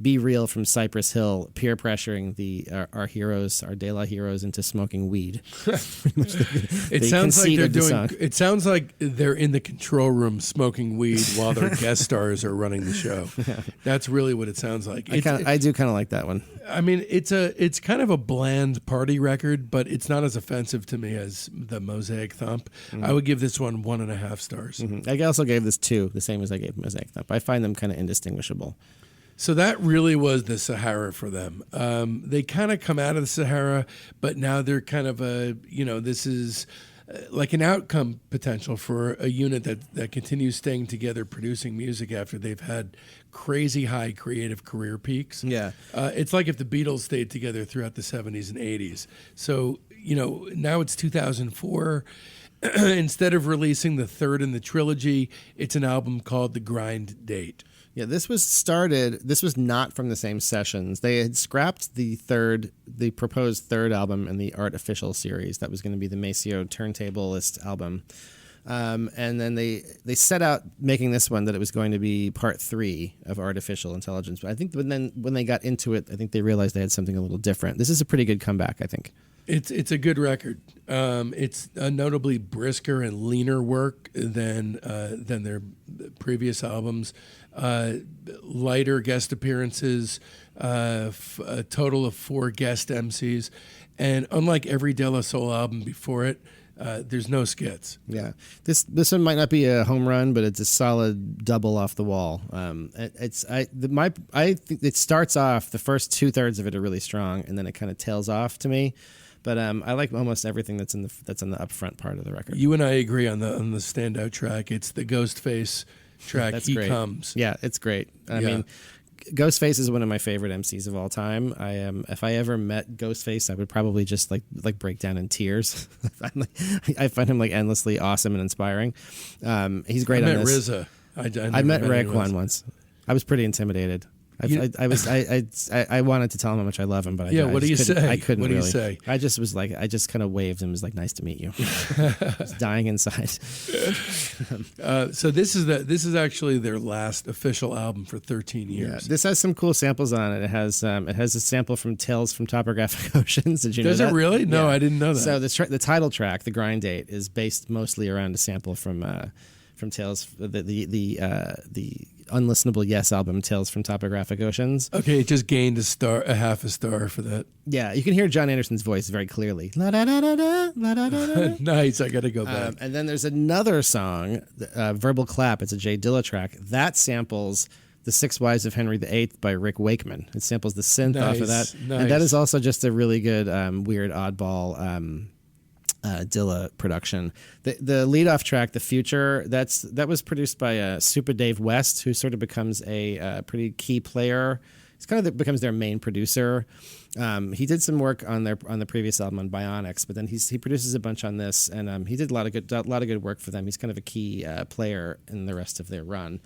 Be Real from Cypress Hill peer pressuring our heroes, our De La heroes, into smoking weed. It sounds like they're in the control room smoking weed while their guest stars are running the show. Yeah. That's really what it sounds like. I do kind of like that one. I mean, it's kind of a bland party record, but it's not as offensive to me as the Mosaic Thump. I would give this one 1.5 stars. I also gave this 2, the same as I gave Mosaic Thump. I find them kind of indistinguishable. So that really was the Sahara for them. They kind of come out of the Sahara, but now they're kind of this is like an outcome potential for a unit that continues staying together, producing music after they've had crazy high creative career peaks. Yeah. It's like if the Beatles stayed together throughout the 70s and 80s. So, now it's 2004. Instead of releasing the third in the trilogy, it's an album called The Grind Date. Yeah, this was not from the same sessions. They had scrapped the proposed third album in the Artificial series. That was going to be the Maceo Turntablist album. And then they set out making this one that it was going to be part 3 of Artificial Intelligence. But I think when they got into it, I think they realized they had something a little different. This is a pretty good comeback, I think. It's a good record. It's a notably brisker and leaner work than their previous albums. Lighter guest appearances, a total of 4 guest MCs, and unlike every De La Soul album before it, there's no skits. Yeah, this one might not be a home run, but it's a solid double off the wall. I think it starts off, the first 2/3 of it are really strong, and then it kind of tails off to me. But I like almost everything that's on the upfront part of the record. You and I agree on the standout track. It's the Ghostface track. That's He great. Comes. Yeah, it's great. I mean, Ghostface is one of my favorite MCs of all time. If I ever met Ghostface, I would probably just like break down in tears. I find him like endlessly awesome and inspiring. He's great on this. RZA. I met Raekwon once. I was pretty intimidated. I wanted to tell him how much I love him, but what do you say? I couldn't What do you really. say? I just was like, I just kind of waved and was like, "Nice to meet you." I was dying inside. So this is actually their last official album for 13 years. Yeah, this has some cool samples on it. It has a sample from Tales from Topographic Oceans. Did you know that? Does it really? No, I didn't know that. So the title track, The Grind Date, is based mostly around a sample from Tales, the unlistenable Yes album, Tales from Topographic Oceans. Okay, it just gained a half a star for that. Yeah, you can hear John Anderson's voice very clearly. La da da da da, la da da da. Nice, I got to go back. And then there's another song, Verbal Clap. It's a Jay Dilla track that samples The Six Wives of Henry VIII by Rick Wakeman. It samples the synth off of that, and that is also just a really good, weird, oddball. Dilla production. The leadoff track, The Future, that was produced by Super Dave West, who sort of becomes a pretty key player. He's kind of becomes their main producer. He did some work on the previous album on Bionics, but then he produces a bunch on this, and he did a lot of good work for them. He's kind of a key player in the rest of their run.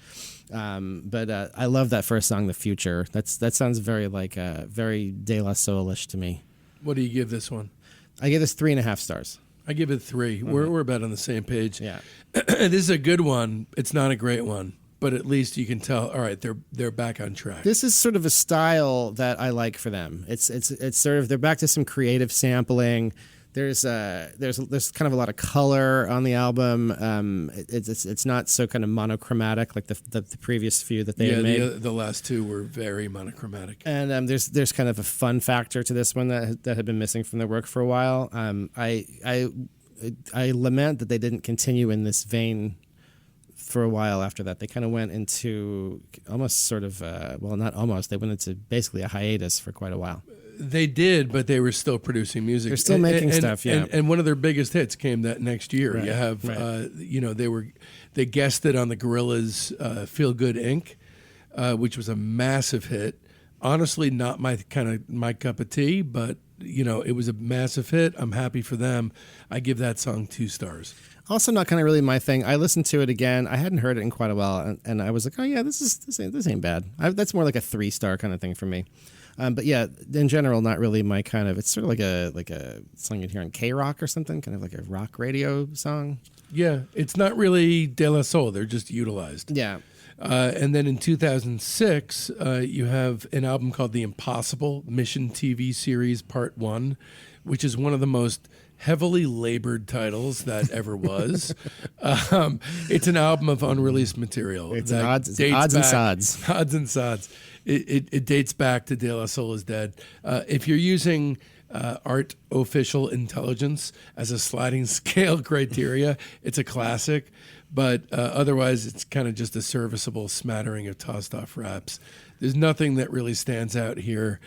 But I love that first song, The Future. That sounds very very De La Soul-ish to me. What do you give this one? I give this 3.5 stars. I give it 3. Mm-hmm. We're about on the same page. Yeah. This is a good one. It's not a great one, but at least you can tell. All right, they're back on track. This is sort of a style that I like for them. It's sort of, they're back to some creative sampling. There's kind of a lot of color on the album. It's not so kind of monochromatic like the previous few that they had made. The last two were very monochromatic. And there's kind of a fun factor to this one that had been missing from their work for a while. I lament that they didn't continue in this vein for a while after that. They kind of went into almost sort of not almost. They went into basically a hiatus for quite a while. They did, but they were still producing music. They're still making stuff, yeah. And one of their biggest hits came that next year. Right, you have, right. They guested on the Gorillaz' "Feel Good Inc." Which was a massive hit. Honestly, not my cup of tea, but it was a massive hit. I'm happy for them. I give that song 2 stars. Also, not kind of really my thing. I listened to it again. I hadn't heard it in quite a while, and I was like, oh yeah, this ain't bad. That's more like a 3-star kind of thing for me. But yeah, in general, not really my kind of. It's sort of like a song you'd hear on K-Rock or something, kind of like a rock radio song. Yeah, it's not really De La Soul. They're just utilized. Yeah. And then in 2006, you have an album called The Impossible Mission TV Series Part 1, which is one of the most heavily labored titles that ever was. It's an album of unreleased material. It's odds and sods. Odds and sods. It dates back to De La Soul is Dead. If you're using art official intelligence as a sliding scale criteria, it's a classic. But otherwise, it's kind of just a serviceable smattering of tossed off raps. There's nothing that really stands out here.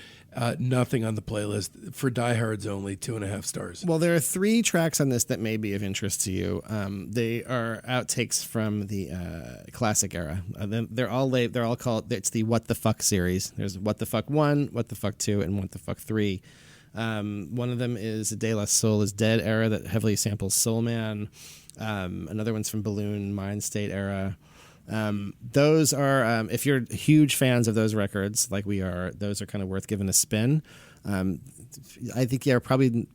Nothing on the playlist. For diehards only, 2.5 stars. Well, there are 3 tracks on this that may be of interest to you. They are outtakes from the classic era. They're all called. It's the What the Fuck series. There's What the Fuck 1, What the Fuck 2, and What the Fuck 3. One of them is De La Soul is Dead era that heavily samples Soul Man. Another one's from Balloon Mind State era. Those are, if you're huge fans of those records, like we are, those are kind of worth giving a spin. I think probably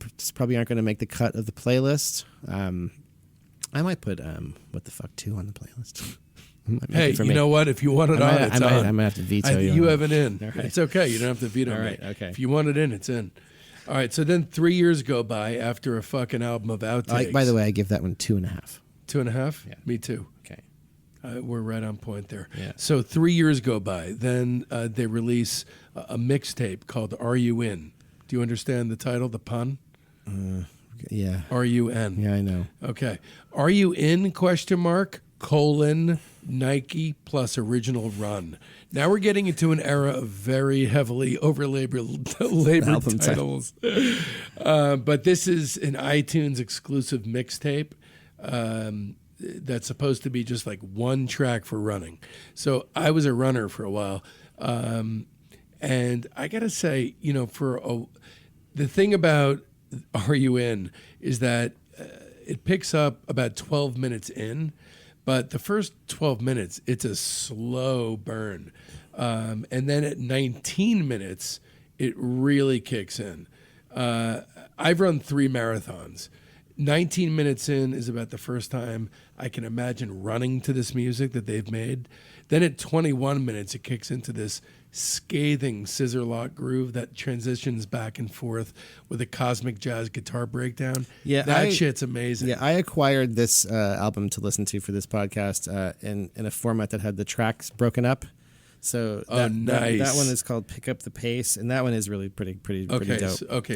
aren't going to make the cut of the playlist. I might put What the Fuck 2 on the playlist. Hey, you know what? If you want it on, it's on. I might have to veto you. You have it in. Right. It's okay. You don't have to veto me. All right, okay. If you want it in, it's in. All right, so then 3 years go by after a fucking album of outtakes. By the way, I give that one 2.5. 2.5? Yeah. Me too. Okay. We're right on point there. Yeah. So 3 years go by. Then they release a mixtape called Are You In? Do you understand the title, the pun? Yeah. Are You In? Yeah, I know. Okay. Are You In? ? Nike plus original run. Now we're getting into an era of very heavily overlabored titles. But this is an iTunes exclusive mixtape that's supposed to be just like one track for running. So I was a runner for a while. And I got to say, the thing about Are You In is that it picks up about 12 minutes in. But the first 12 minutes, it's a slow burn. And then at 19 minutes, it really kicks in. I've run 3 marathons. 19 minutes in is about the first time I can imagine running to this music that they've made. Then at 21 minutes, it kicks into this scathing scissor lock groove that transitions back and forth with a cosmic jazz guitar breakdown. Yeah, that shit's amazing. Yeah, I acquired this album to listen to for this podcast in a format that had the tracks broken up. So nice. That one is called Pick Up the Pace, and that one is really pretty dope.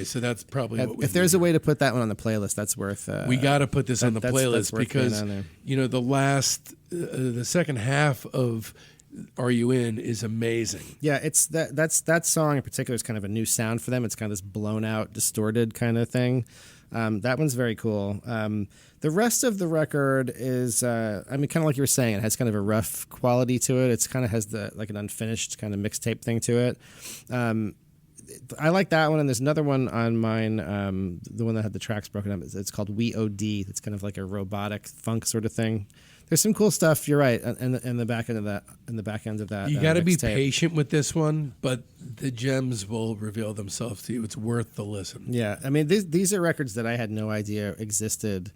So that's probably what we if there's a way to put that one on the playlist, that's worth. We got to put this on the playlist because the second half of Are You In is amazing. Yeah, it's that song in particular is kind of a new sound for them. It's kind of this blown out, distorted kind of thing. That one's very cool. The rest of the record is, kind of like you were saying, it has kind of a rough quality to it. It's kind of has an unfinished kind of mixtape thing to it. I like that one, and there's another one on mine, the one that had the tracks broken up. It's called We O.D. It's kind of like a robotic funk sort of thing. There's some cool stuff. You're right, in the back end of that. You got to be patient with this one, but the gems will reveal themselves to you. It's worth the listen. Yeah, I mean these are records that I had no idea existed.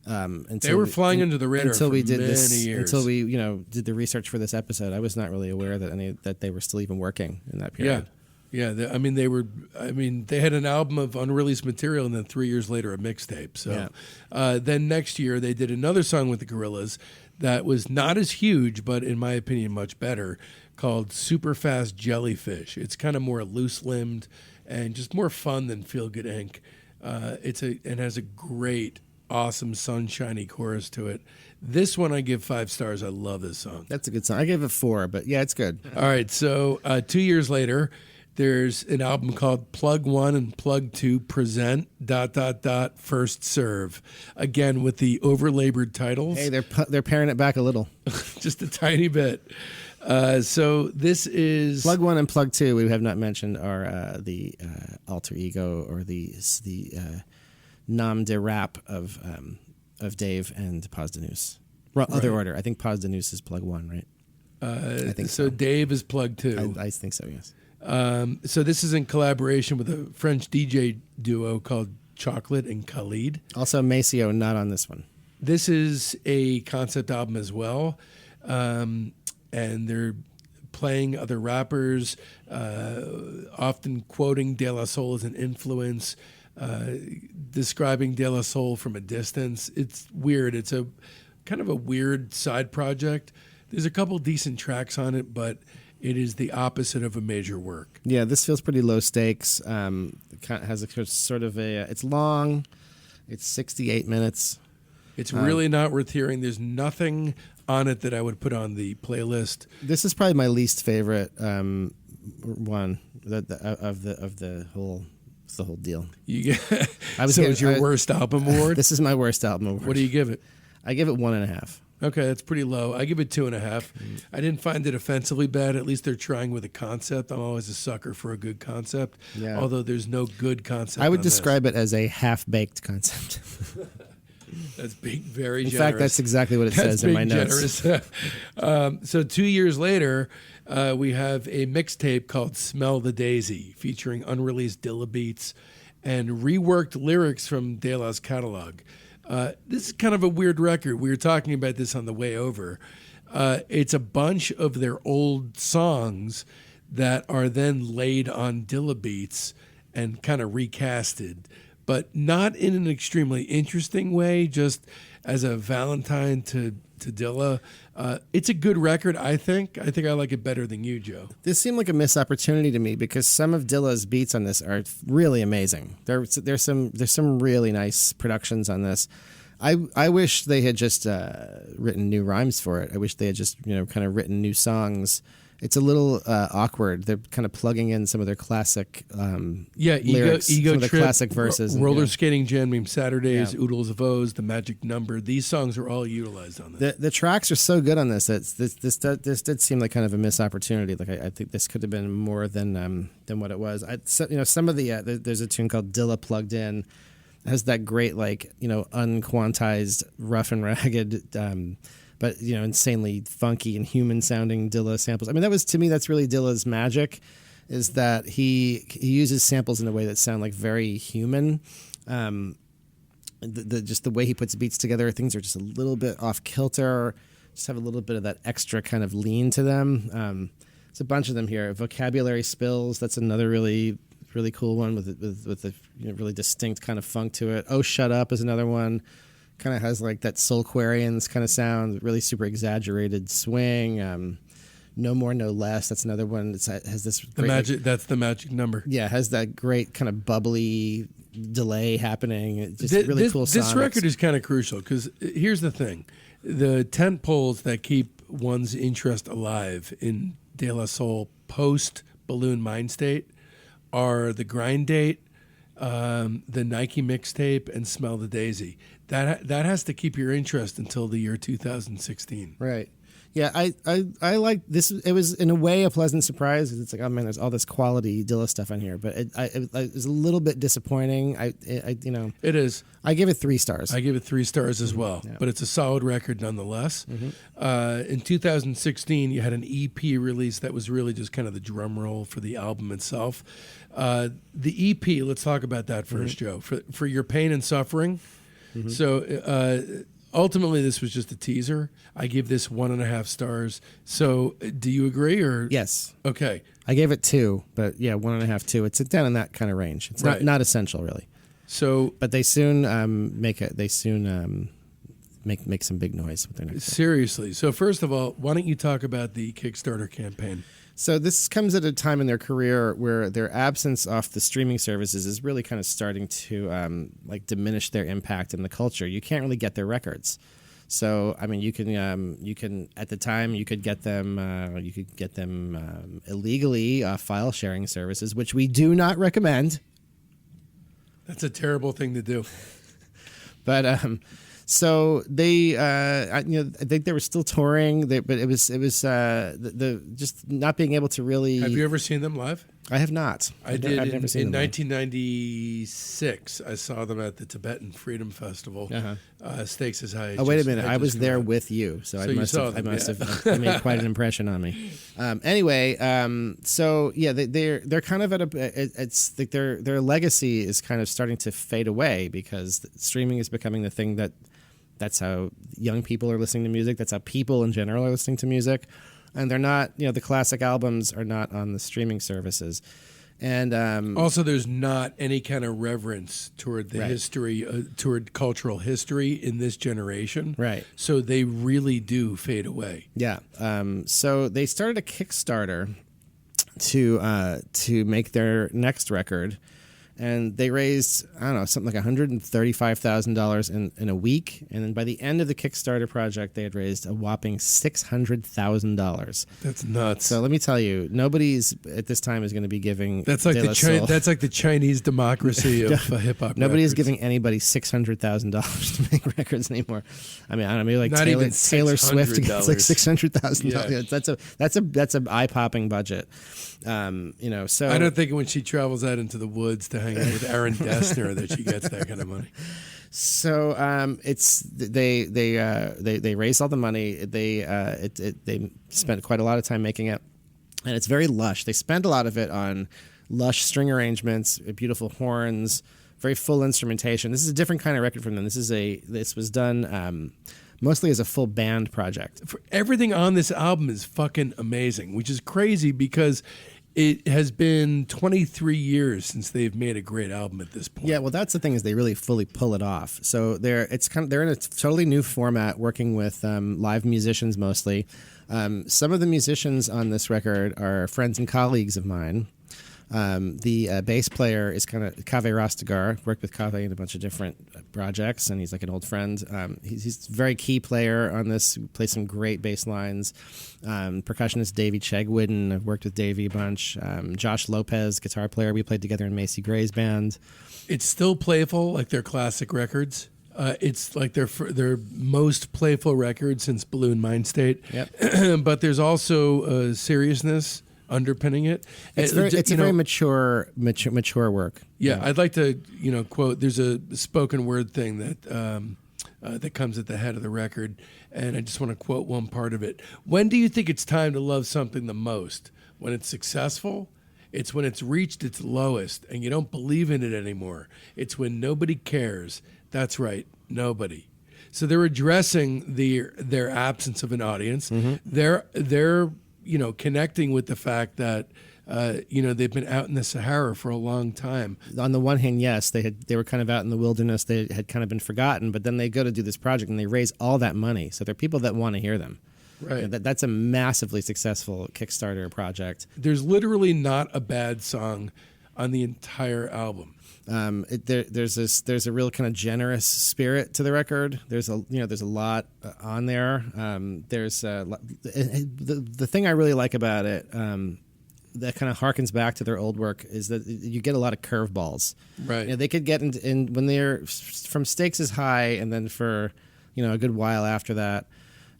Until they were flying under the radar until for we did many this. years. Until we did the research for this episode, I was not really aware that they were still even working in that period. Yeah. They had an album of unreleased material, and then 3 years later a mixtape. So, then next year they did another song with the Gorillaz that was not as huge, but in my opinion much better, called Super Fast Jellyfish. It's kind of more loose-limbed and just more fun than Feel Good Inc. It has a great, awesome, sunshiny chorus to it. This one I give 5 stars. I love this song. That's a good song. I gave it 4, but yeah, it's good. All right, so 2 years later, there's an album called Plug 1 and Plug 2 Present ... First Serve. Again, with the overlabored titles. Hey, they're paring it back a little. Just a tiny bit. So this is... Plug 1 and Plug 2, we have not mentioned, are the alter ego or the nom de rap of Dave and Paz de News. Well, other order. I think Paz de News is Plug 1, right? I think so. Dave is Plug 2. I think so, yes. So this is in collaboration with a French DJ duo called Chocolate and Khalid. Also Maceo, not on this one. This is a concept album as well, and they're playing other rappers, often quoting De La Soul as an influence, describing De La Soul from a distance. It's weird. It's a kind of a weird side project. There's a couple decent tracks on it, but it is the opposite of a major work. Yeah, this feels pretty low stakes. It has a sort of it's long. It's 68 minutes. It's really not worth hearing. There's nothing on it that I would put on the playlist. This is probably my least favorite one of the whole deal. So it's your worst album award? This is my worst album award. What do you give it? I give it 1.5. Okay, that's pretty low. I give it 2.5. I didn't find it offensively bad. At least they're trying with a concept. I'm always a sucker for a good concept, although there's no good concept. I would describe it as a half-baked concept. That's being very generous. In fact, that's exactly what it says in my notes. So 2 years later, we have a mixtape called Smell the Daisy, featuring unreleased Dilla beats and reworked lyrics from De La's catalog. This is kind of a weird record. We were talking about this on the way over. It's a bunch of their old songs that are then laid on Dilla beats and kind of recasted, but not in an extremely interesting way, just as a Valentine to Dilla. It's a good record, I think. I think I like it better than you, Joe. This seemed like a missed opportunity to me because some of Dilla's beats on this are really amazing. There's some really nice productions on this. I wish they had just written new rhymes for it. I wish they had just kind of written new songs. It's a little awkward. They're kind of plugging in some of their classic lyrics, Ego some of the Trip, classic verses. Roller Skating Jam Named Saturdays, Oodles of O's, The Magic Number. These songs are all utilized on this. The tracks are so good on this. This did seem like kind of a missed opportunity. Like I think this could have been more than what it was. Some of the there's a tune called Dilla Plugged In. It has that great unquantized, rough and ragged but insanely funky and human sounding Dilla samples. I mean, to me that's really Dilla's magic, is that he uses samples in a way that sound like very human. Just the way he puts beats together, things are just a little bit off kilter, just have a little bit of that extra kind of lean to them. There's a bunch of them here. Vocabulary Spills, that's another really really cool one with a really distinct kind of funk to it. Oh Shut Up is another one. Kind of has like that Soulquarians kind of sound, really super exaggerated swing. No More No Less, that's another one. It has this great, that's the magic number. Yeah, it has that great kind of bubbly delay happening. It's just really cool. This record is kind of crucial because here's the thing: the tent poles that keep one's interest alive in De La Soul post Balloon Mind State are the Grind Date, the Nike mixtape, and Smell the Daisy. That has to keep your interest until the year 2016. Right. Yeah, I like this. It was in a way a pleasant surprise. It's like, oh man, there's all this quality Dilla stuff on here, but it was a little bit disappointing. It is. I give it 3 stars. I give it 3 stars as well, but it's a solid record nonetheless. In 2016, you had an EP release that was really just kind of the drum roll for the album itself. The EP, let's talk about that first, Joe. For Your Pain and Suffering. So ultimately, this was just a teaser. I give this 1.5 stars. So do you agree? Or yes. Okay. I gave it 2, but yeah, 1.5, 2. It's down in that kind of range. It's not essential really. So, but they soon make some big noise with their next. Seriously. So first of all, why don't you talk about the Kickstarter campaign? So this comes at a time in their career where their absence off the streaming services is really kind of starting to diminish their impact in the culture. You can't really get their records. So I mean, you can at the time you could get them illegally off file sharing services, which we do not recommend. That's a terrible thing to do. But so they, I think they were still touring, but it was the just not being able to really. Have you ever seen them live? I have not. I did. I've never seen in them 1996. I saw them at the Tibetan Freedom Festival. Stakes is High. Oh, wait a minute! I was there with you, so I must have made quite an impression on me. Anyway, so yeah, they're kind of at it's like their legacy is kind of starting to fade away because streaming is becoming the thing that's how young people are listening to music. That's how people in general are listening to music. And they're not, the classic albums are not on the streaming services. And also, there's not any kind of reverence toward the history, toward cultural history in this generation. Right. So they really do fade away. Yeah. So they started a Kickstarter to make their next record. And they raised, I don't know, something like $135,000 in a week. And then by the end of the Kickstarter project, they had raised a whopping $600,000. That's nuts. So let me tell you, nobody's at this time is going to be giving. That's like the Chinese democracy of hip hop. Nobody is giving anybody $600,000 to make records anymore. I mean, I don't know, maybe like Taylor Swift gets like $600,000. That's a eye popping budget. So I don't think when she travels out into the woods to hang out with Aaron Dessner that she gets that kind of money. So they raised all the money. They spent quite a lot of time making it, and it's very lush. They spent a lot of it on lush string arrangements, beautiful horns, very full instrumentation. This is a different kind of record from them. This was done mostly as a full band project. Everything on this album is fucking amazing, which is crazy because it has been 23 years since they've made a great album at this point. Yeah, well, that's the thing is they really fully pull it off. So they're in a totally new format, working with live musicians mostly. Some of the musicians on this record are friends and colleagues of mine. The bass player is kind of Kaveh Rastegar. Worked with Kaveh in a bunch of different projects, and he's like an old friend. He's a very key player on this. Plays some great bass lines. Percussionist Davey Chegwidden. I've worked with Davey a bunch. Josh Lopez, guitar player. We played together in Macy Gray's band. It's still playful, like their classic records. It's like their most playful record since Balloon Mind State. Yep. But there's also seriousness underpinning it. It's a very mature work. Yeah, I'd like to quote. There's a spoken word thing that that comes at the head of the record, and I just want to quote one part of it. When do you think it's time to love something the most? When it's successful? It's when it's reached its lowest and you don't believe in it anymore. It's when nobody cares. That's right, nobody. So they're addressing their absence of an audience. Mm-hmm. They're connecting with the fact that they've been out in the Sahara for a long time. On the one hand, yes, they were kind of out in the wilderness. They had kind of been forgotten, but then they go to do this project and they raise all that money. So there are people that want to hear them. Right. That's a massively successful Kickstarter project. There's literally not a bad song on the entire album. There's a real kind of generous spirit to the record. There's a lot on there. There's the thing I really like about it. That kind of harkens back to their old work is that you get a lot of curveballs. Right. They could get in when they're from Stakes is High, and then for a good while after that,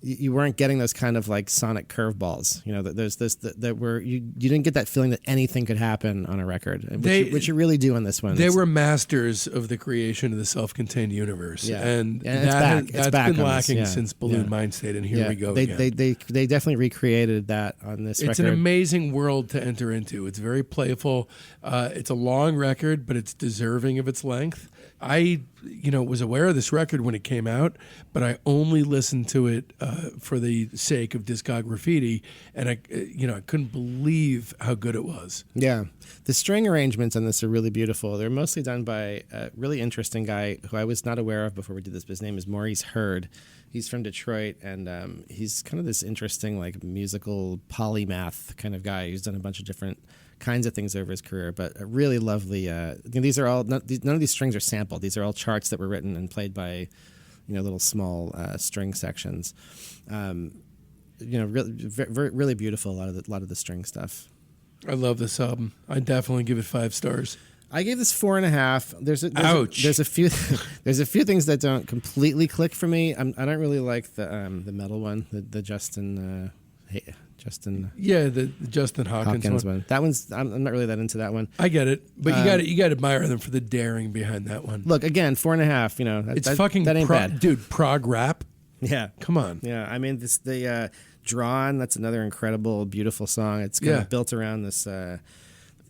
you weren't getting those kind of like sonic curveballs. There's this that where you didn't get that feeling that anything could happen on a record, which you really do on this one. They were masters of the creation of the self-contained universe, yeah. and that's been lacking since Balloon Mindstate, and here we go again. They definitely recreated that on this record. It's an amazing world to enter into. It's very playful. It's a long record, but it's deserving of its length. I was aware of this record when it came out, but I only listened to it for the sake of Discography, and I couldn't believe how good it was. Yeah, the string arrangements on this are really beautiful. They're mostly done by a really interesting guy who I was not aware of before we did this, but his name is Maurice Hurd. He's from Detroit, and he's kind of this interesting, like, musical polymath kind of guy who's done a bunch of different kinds of things over his career, but a really lovely. These are all none of these strings are sampled. These are all charts that were written and played by, little small string sections. Really beautiful. A lot of the string stuff. I love this album. I definitely give it 5 stars. I gave this 4.5. Ouch. There's a few things that don't completely click for me. I don't really like the metal one, the Justin. Yeah, the Justin Hawkins one. That one's I'm not really that into that one. I get it, but you got to admire them for the daring behind that one. Look, again, 4.5. It's fucking that ain't bad, dude. Prog rap. Yeah, come on. Yeah, I mean the Drawn. That's another incredible, beautiful song. It's kind of built around this.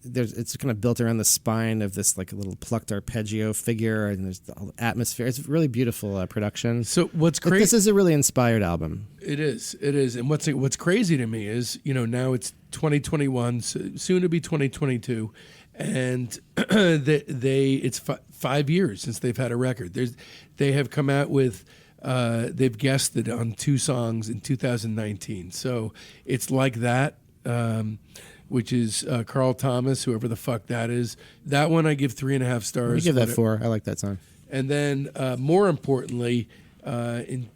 It's kind of built around the spine of this like a little plucked arpeggio figure, and there's the atmosphere. It's really beautiful production. So what's crazy? This is a really inspired album. It is, and what's crazy to me is now it's 2021, soon to be 2022, and it's 5 years since they've had a record. They have come out with. They've guested on 2 songs in 2019, so it's like that. Which is Carl Thomas, whoever the fuck that is. That one I give 3.5 stars. I give that 4. I like that song. And then, more importantly, in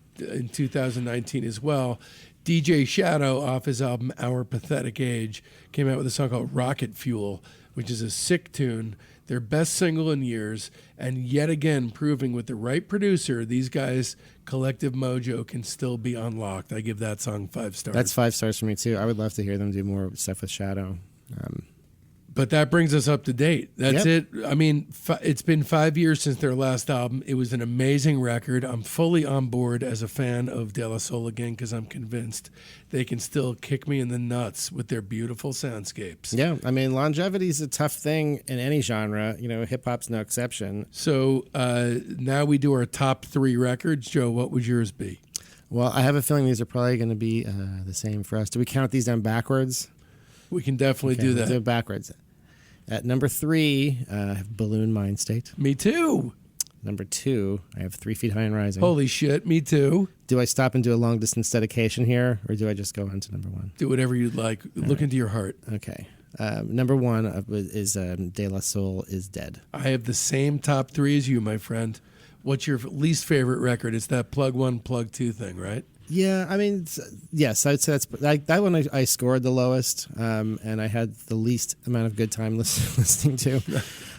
2019 as well, DJ Shadow, off his album Our Pathetic Age, came out with a song called Rocket Fuel, which is a sick tune, their best single in years, and yet again proving with the right producer, these guys' collective mojo can still be unlocked. I give that song 5 stars. That's 5 stars for me too. I would love to hear them do more stuff with Shadow. But that brings us up to date. That's it. I mean, it's been 5 years since their last album. It was an amazing record. I'm fully on board as a fan of De La Soul again because I'm convinced they can still kick me in the nuts with their beautiful soundscapes. Yeah, I mean, longevity is a tough thing in any genre. Hip-hop's no exception. So now we do our top 3 records. Joe, what would yours be? Well, I have a feeling these are probably going to be the same for us. Do we count these down backwards? We can definitely do that. Do it backwards. At number 3, I have Balloon Mindstate. Me too. Number 2, I have 3 Feet High and Rising. Holy shit, me too. Do I stop and do a long distance dedication here, or do I just go on to number 1? Do whatever you'd like. Look into your heart. Okay. Number 1 is De La Soul is Dead. I have the same top 3 as you, my friend. What's your least favorite record? It's that plug 1, plug 2 thing, right? Yeah, I mean, yes, I'd say that one I scored the lowest, and I had the least amount of good time listening to.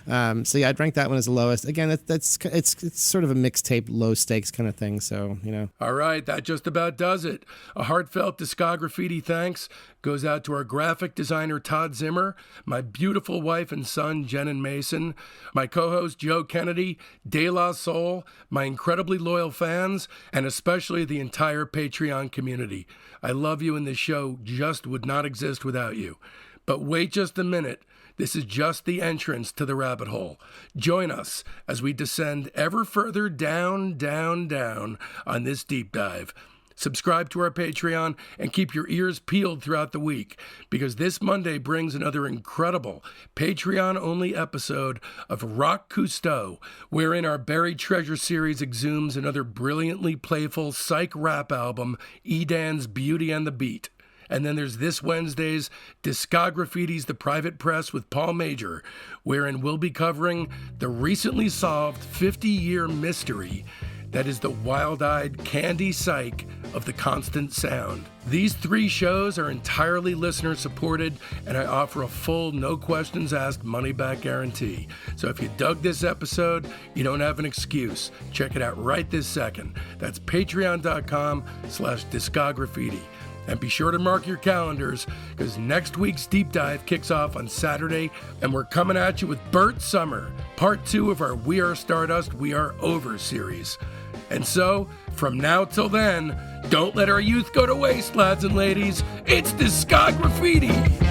So yeah, I'd rank that one as the lowest. Again, it's sort of a mixtape, low stakes kind of thing. So, you know. All right, that just about does it. A heartfelt Discograffiti thanks goes out to our graphic designer, Todd Zimmer, my beautiful wife and son, Jen and Mason, my co-host, Joe Kennedy, De La Soul, my incredibly loyal fans, and especially the entire Patreon community. I love you, and this show just would not exist without you. But wait just a minute. This is just the entrance to the rabbit hole. Join us as we descend ever further down, down, down on this deep dive. Subscribe to our Patreon and keep your ears peeled throughout the week, because this Monday brings another incredible Patreon-only episode of Rock Cousteau, wherein our Buried Treasure series exhumes another brilliantly playful psych rap album, Edan's Beauty and the Beat. And then there's this Wednesday's Discograffiti's The Private Press with Paul Major, wherein we'll be covering the recently solved 50-year mystery that is the wild-eyed candy psych of the Constant Sound. These 3 shows are entirely listener-supported, and I offer a full, no-questions-asked money-back guarantee. So if you dug this episode, you don't have an excuse. Check it out right this second. That's patreon.com/discograffiti. And be sure to mark your calendars, because next week's deep dive kicks off on Saturday, and we're coming at you with Burt Summer, part 2 of our We Are Stardust, We Are Over series. And so, from now till then, don't let our youth go to waste, lads and ladies. It's Discograffiti!